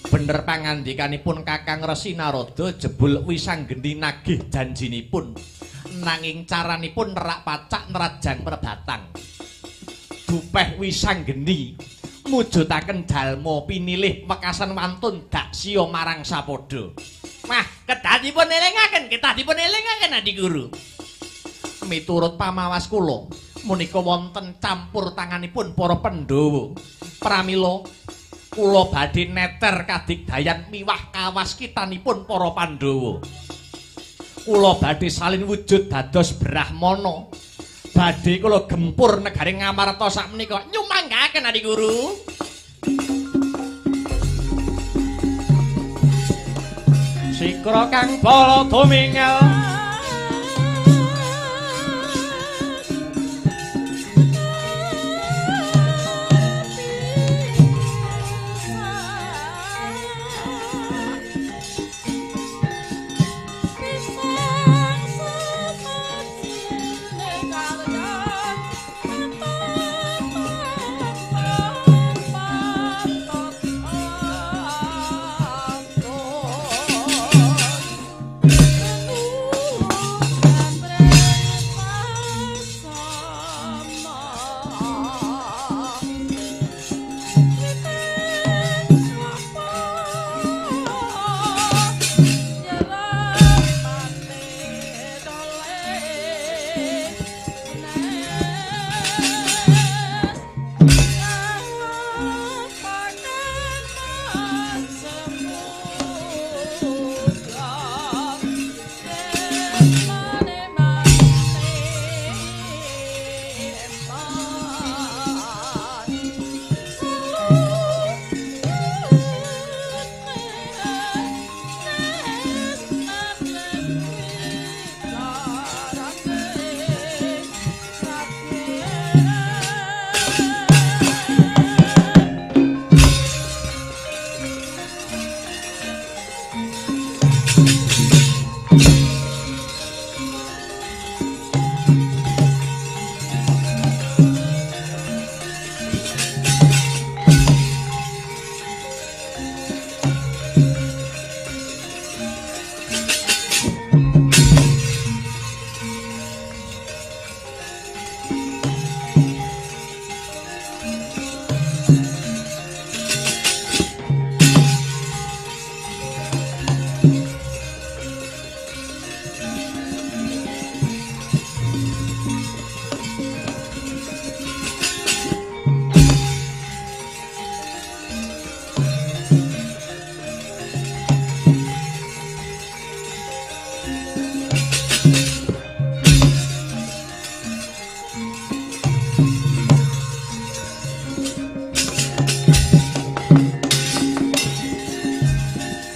bener pangandikanipun Kakang Resi Narada jebul wisanggeni nagih janjinipun nanging caranipun nerak pacak nerajang perbatang dupeh wisanggeni mujudaken dalma pinilih mekasan wantun daksya marang sapada. Wah, kedah dipun elingaken, Adi Guru. Miturut pamawas kula menika wonten campur tanganipun para Pandhawa. Pramila kula badhe neter kadigdayan miwah kawaskitanipun para Pandhawa. Kula badhe salin wujud dados Brahmana. Badhe kula gempur negari Ngamarta sakmenika nyumanggaken Adi Guru. Sikra kang bala tumingel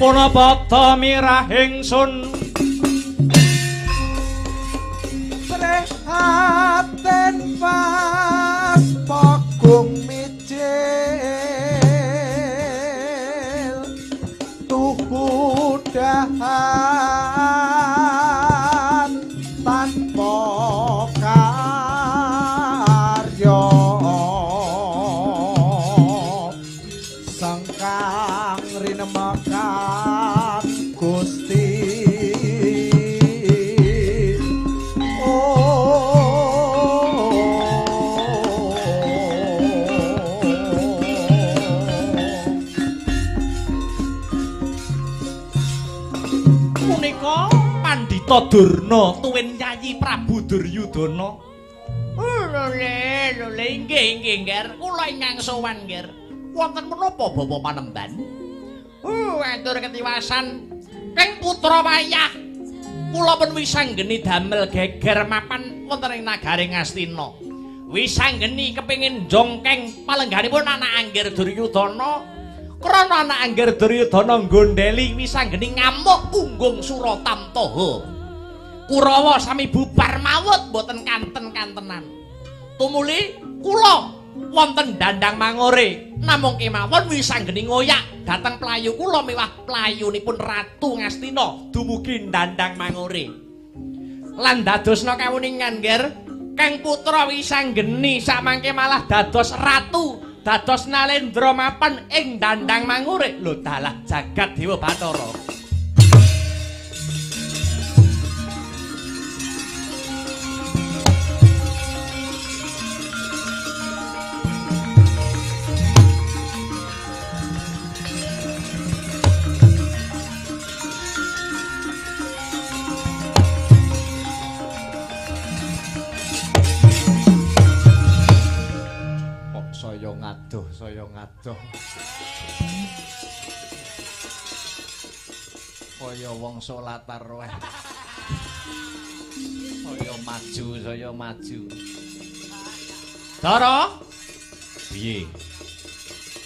punapa mirah ingsun prihatin pas pagung mijil tuhu dahan tanpa karya sangkang rinemakan Gusti. Pandhita Durna tuwin Yayi Prabu Duryudana. Lho, inggih, Nger. Kula ingkang sowan, Nger. Wonten menapa Bapa Panembahan? Atur ketiwasan Kang putra wayah. Kula pun wisanggeni damel geger mapan wonten ing nagari Ngastina. Wisanggeni kepengin jongkeng palengganipun anak Angger Duryudana. Krana anak Angger Duryudana nggondheli wisanggeni ngamuk punggung Suratamtaha. Kurawa sami bubar mawut boten kanten-kantenan. Tumuli kula wonten Dandang Mangore. Namung kemawon wisanggeni ngoyak dhateng playu kula miwah playunipun Ratu Ngastina dumugi Dandang Mangore. Lan dadosna kawuningan nggir Kang putra wisanggeni samangke malah dados ratu, dados Nalendra mapan ing Dandang Mangure. Lho dalah jagat Dewa Bathara. Saya ngadoh kaya wong salat tarawih. Saya maju. Dara piye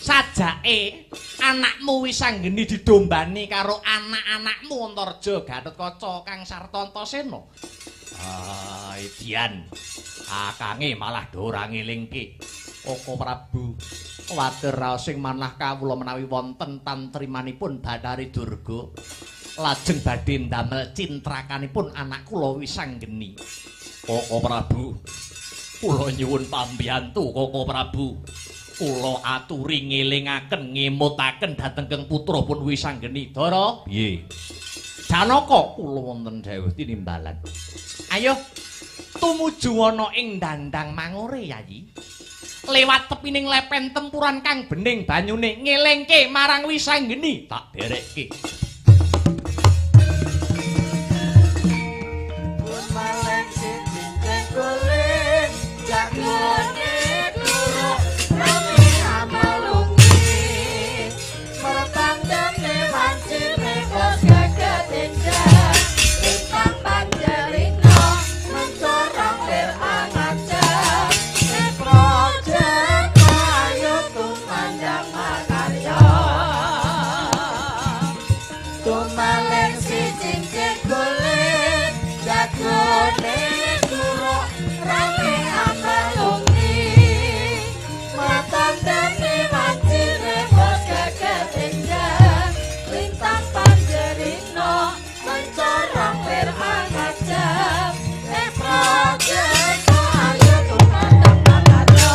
sajake anakmu wis anggeni didombani karo anak-anakmu Antarja Gatotkaca kang sarta Antasena. Edian akange malah ora ngelingke. Koko Prabu water raosing manah kawula menawi wonten tantrimanipun Bathari Durga lajeng badhe ndamel cintrakanipun anak kula wisanggeni. Koko Prabu kula nyuwun pambiyantu Koko Prabu. Kula aturi ngelingaken ngemutaken dhateng Kang putra pun wisanggeni. Dara piye? Janaka kula wonten dawuh tinimbalan. Ayo tumuju ana ing Dandang Mangore Yayi. Lewat tepining lepen tempuran kang bening banyune ngelingke marang wisanggeni tak derekke. Pun maleng sing golek jagone guru rame amalungi meretang dene wancine bos gagat endah ingkang panjerino mencorong lir angaja Tumaleng si cincin golek jagone guru rame amalungi matang dene wancine bos gagat endah lintang panjerino mencorong lir angajab projet ayo tumandang makanya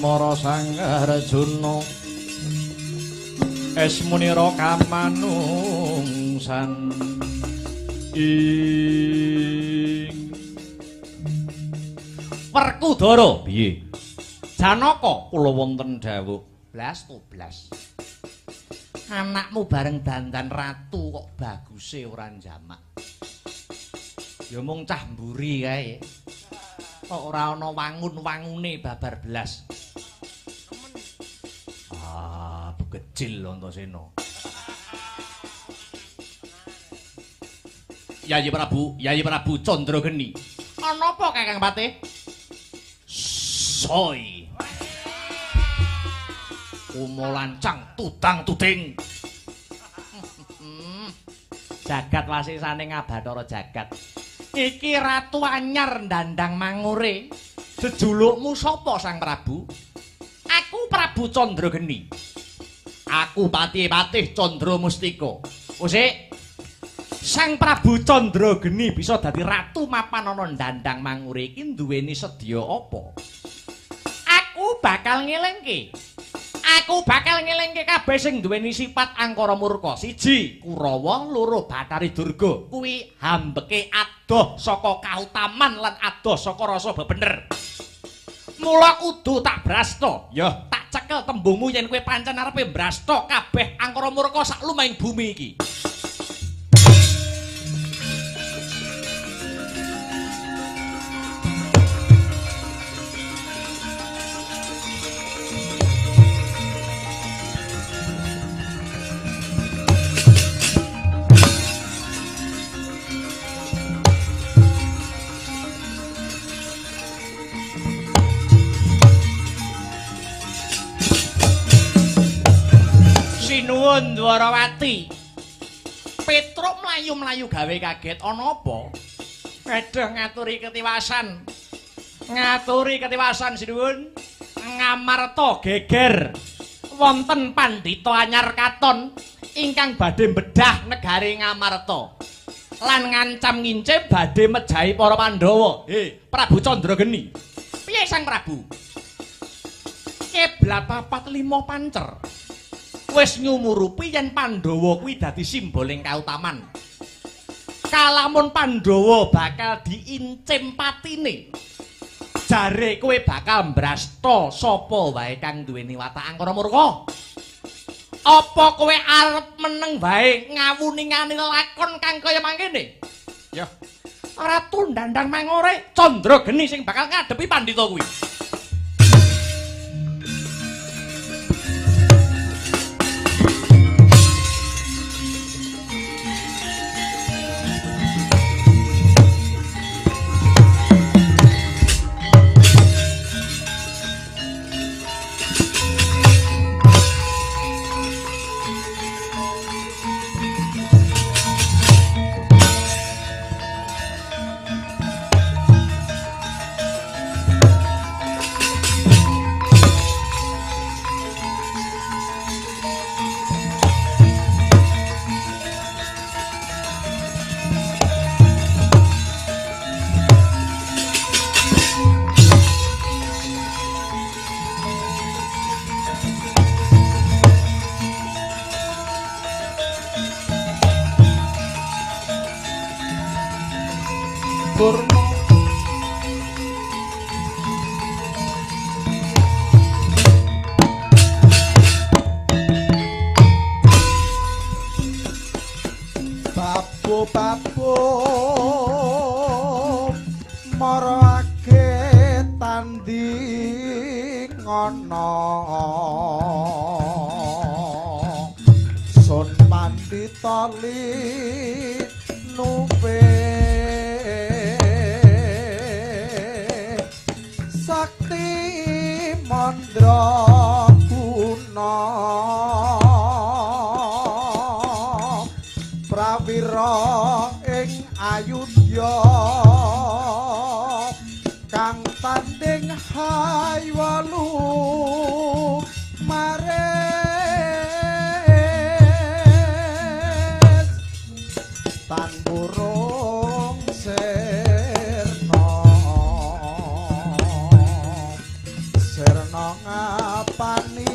Mara Sang Arjuna esmunira kamanungsan ing Werkudara piye Janaka kula wonten dawuh blas to blas anakmu bareng dandan ratu kok baguse ora jamak ya mung cah mburi kae kok ora ana wangun-wangune babar blas. Kecil Antasena. Yayi Prabu Candrageni. Ana apa Kakang Patih? Soi. Umolancang tudang-tuding. Jagat wasisane ngabathara jagat. Iki ratu anyar Dandang Mangure. Jejulukmu sapa Sang Prabu? Aku Prabu Candrageni. Aku Patih-patih Candra Mustika. Usik. Sang Prabu Candrageni bisa dadi ratu mapan ana Dandang Mangure iki duweni sedya apa? Aku bakal ngelingke. Aku bakal ngelingke kabeh sing duweni sifat angkara murka. 1 Kurawa, 2 Bathari Durga. Kuwi hambeke adoh saka kautaman lan adoh saka rasa bebener. Mula kudu tak brasta. Ya, tak tak cekel tembungmu yen kowe pancen arepe mbrasta kabeh angkara murka sak lumahing bumi iki. Sinuwun Dwarawati. Petruk mlayu-mlayu gawe kaget ana apa? Aduh ngaturi ketiwasan. Ngaturi ketiwasan sinuwun. Ngamarta geger. Wonten pandhita anyar katon ingkang badhe bedah negari Ngamarta. Lan ngancam ngincim badhe mejahi para Pandhawa. Prabu Candrageni. Piye Sang Prabu? Keblat 4-5 pancer. Wis nyumurupi yen Pandhawa kuwi dadi simboling kautaman. Kalamun Pandhawa bakal diincim patine, jare kowe bakal mbrasta sapa wae kang duweni watak angkara murka. Apa kowe arep meneng wae ngawuningani lakon kang kaya mangkene? Ya, Ratu Ndandang Mangore Candrageni sing bakal ngadepi pandhita kuwi. Babu marake tanding ana sun pandhita nupe sakti mandra guna prawira ing ayudya kang tanding haywalu mares tan burung serna ngapani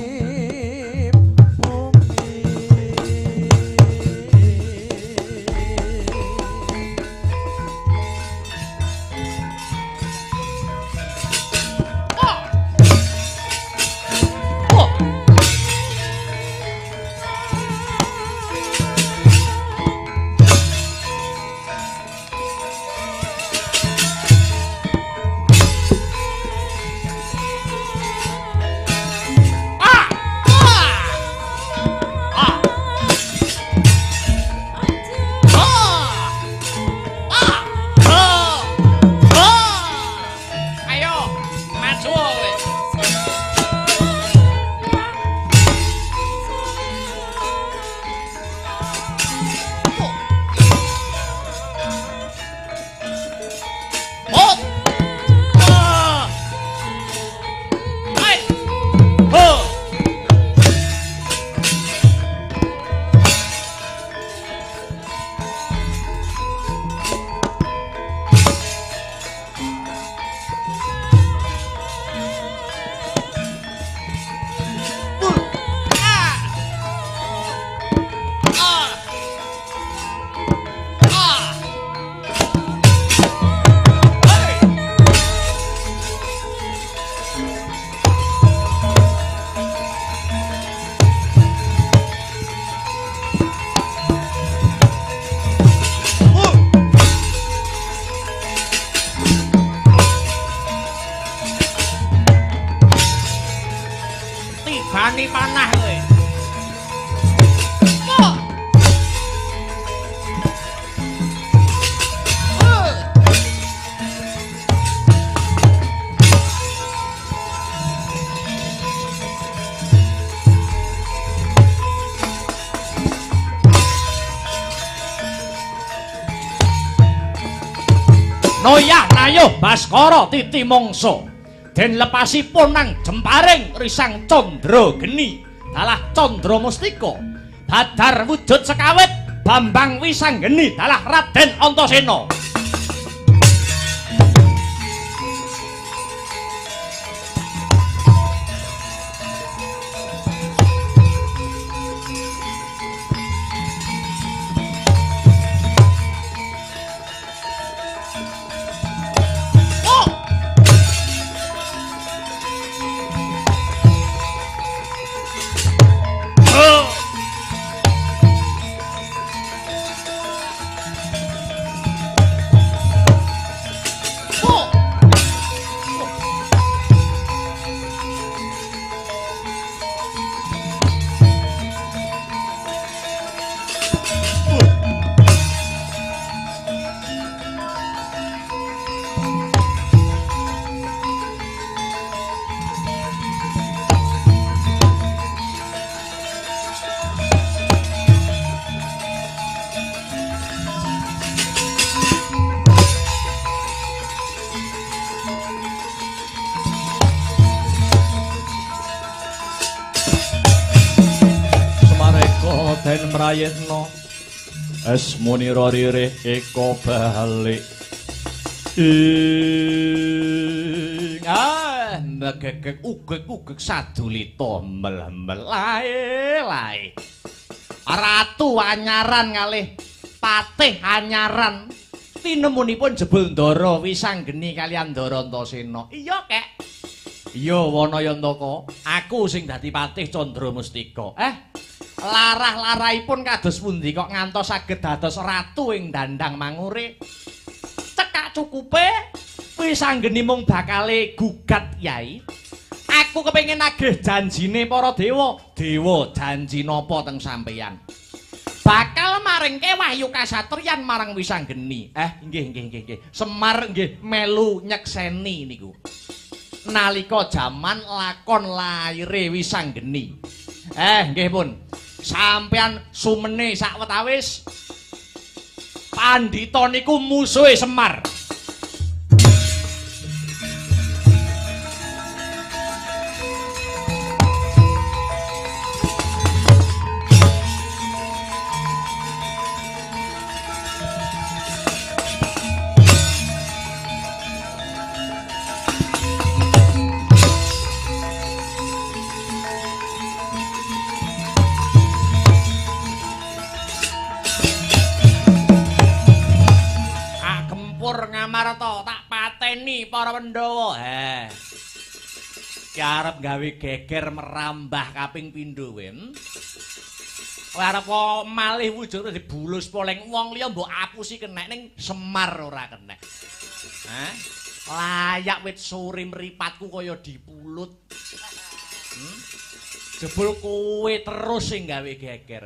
Noyah nayuh Baskara titi mangsa den lepasipun nang jemparing risang Candra Geni dalah Candra Mustika badar wujud sekawit Bambang Wisanggeni dalah Raden Antasena. Den mrayetna asmunira ririh eka balik megegek ugek sadulita mel-mel lae ratu anyaran kalih patih anyaran tinemunipun jebul Ndara Wisanggeni kaliyan Ndara Antasena. Iya kek iya Wanayantaka aku sing dadi patih Candra Mustika. Larah-larahipun kados pundi kok ngantos saged dados ratu ing Dandang Mangure? Cekak cukupe Wisanggeni mung bakale gugat Yai. Aku kepengin nagih janjine para dewa. Dewa janji napa teng sampeyan? Bakal maringke wahyu kasatriyan marang Wisanggeni. Nggih. Semar nggih melu nyekseni niku. Nalika jaman lakon laire Wisanggeni. Nggih pun. Sampeyan sumene sakwetawis pandhita niku musuhe Semar. Ngamarta tak pateni para Pandhawa. Ki arep gawe geger merambah kaping pindho wen. Arep malih wujud dibulus poleng wong liya mbok apusi kenek ning Semar ora kenek. Layak wit suri mripatku kaya dipulut. Jebul kowe terus sing gawe geger,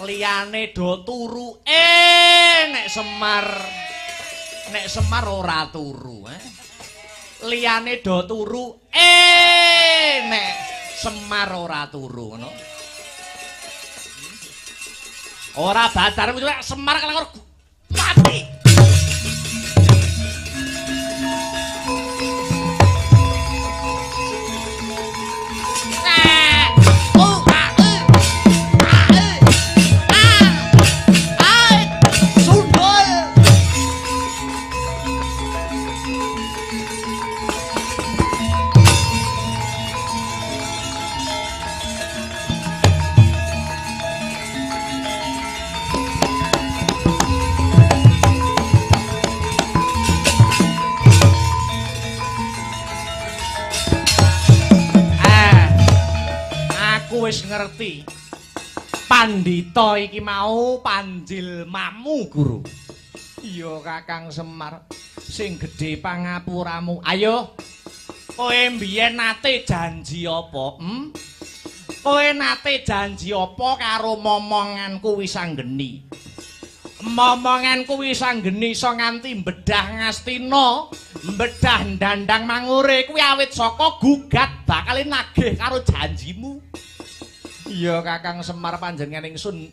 liyane do turu nek Semar ora turu liyane do turu nek Semar ora turu ngono ora badar Semar kelakor mati. Wis ngerti pandhita iki mau panjilmamu Guru. Iya Kakang Semar sing gedhe pangapuramu. Ayo kowe mbiyen nate janji apa? Kowe nate janji apa karo momonganku Wisanggeni? Momonganku Wisanggeni iso nganti mbedah Ngastina, mbedah Dandang Mangure kuwi awit saka gugat bakal nagih karo janjimu. Iya Kakang Semar panjenengan ingsun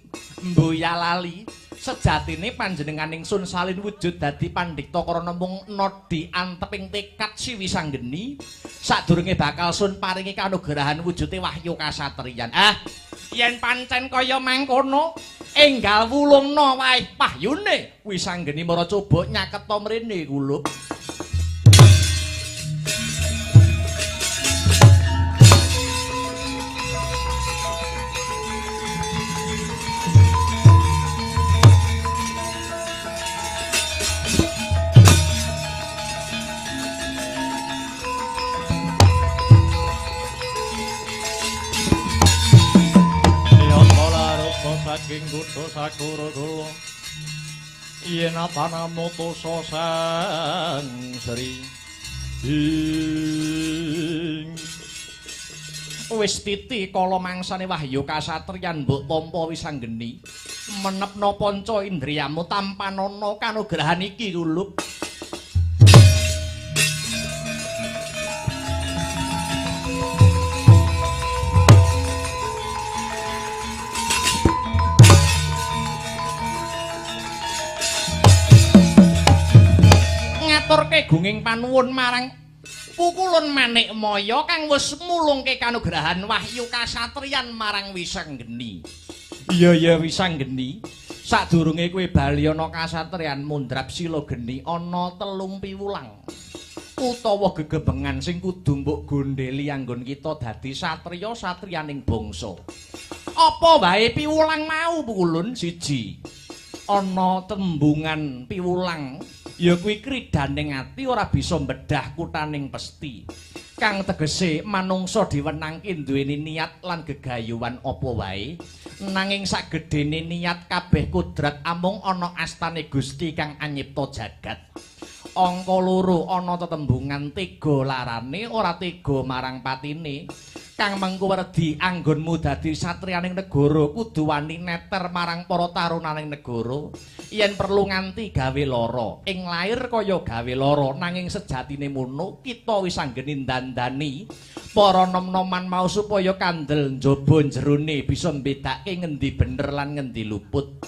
mboya lali Sejatine panjenengan ingsun salin wujud dadi pandhita krana mung nodi anteping tekad Siwisanggeni sadurunge bakal sun paringi kanugrahan wujude wahyu kasatriyan. Yen pancen kaya mangkono enggal wulungna wae pahyune Wisanggeni mara coba nyaketa mrene kulup. Saking kutha Sakuragala yen panamata sang Sri wis titi kala mangsane wahyu kasatriyan mbok tampa Wisanggeni menepna panca indriyamu tampanana kanugrahan iki kulup. Ngaturke gunging panuwun marang pukulun Manik Maya kang wis mulungke kanugrahan wahyu kasatriyan marang Wisanggeni. Iya Wisanggeni, sadurunge kowe bali ana kasatriyan mundrap sila geni ana 3 piwulang utawa gegebengan sing kudu mbok gondheli anggon kita dadi satriya-satriyaning bangsa. Apa wae piwulang mau pukulun? 1 ana tembungan piwulang ya kuwi kridaning ati ora bisa mbedah kutaning pesti kang tegese manungsa diwenangke duweni niat lan gegayuhan apa wae nanging sagedene niat kabeh kudrat amung ana astane Gusti kang anyipta jagat. Angka 2 ana tetembungan tega larane ora tega marang patine kang mengko werdi anggonmu dadi satriyaning negara kudu wani neter marang para tarunaning negara yen perlu nganti gawe lara ing lair kaya gawe lara nanging sejatine mono kita Wisanggeni ndandani para nom-noman mau supaya kandel njaba jerone bisa mbedake ngendi bener lan ngendi luput.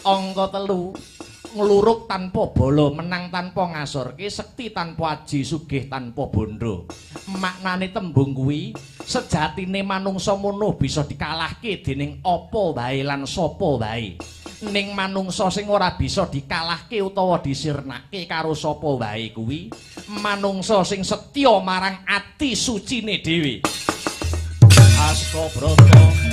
Angka 3 ngluruk tanpa bala menang tanpa ngasorke sekti tanpa aji sugih tanpa bondo. Maknane tembung kuwi sejatine manungsa mono bisa dikalahke dening apa wae lan sapa wae. Ning manungsa sing ora bisa dikalahke utawa disirnake karo sapa wae kuwi manungsa sing setya marang ati sucine dhewe. Astabrata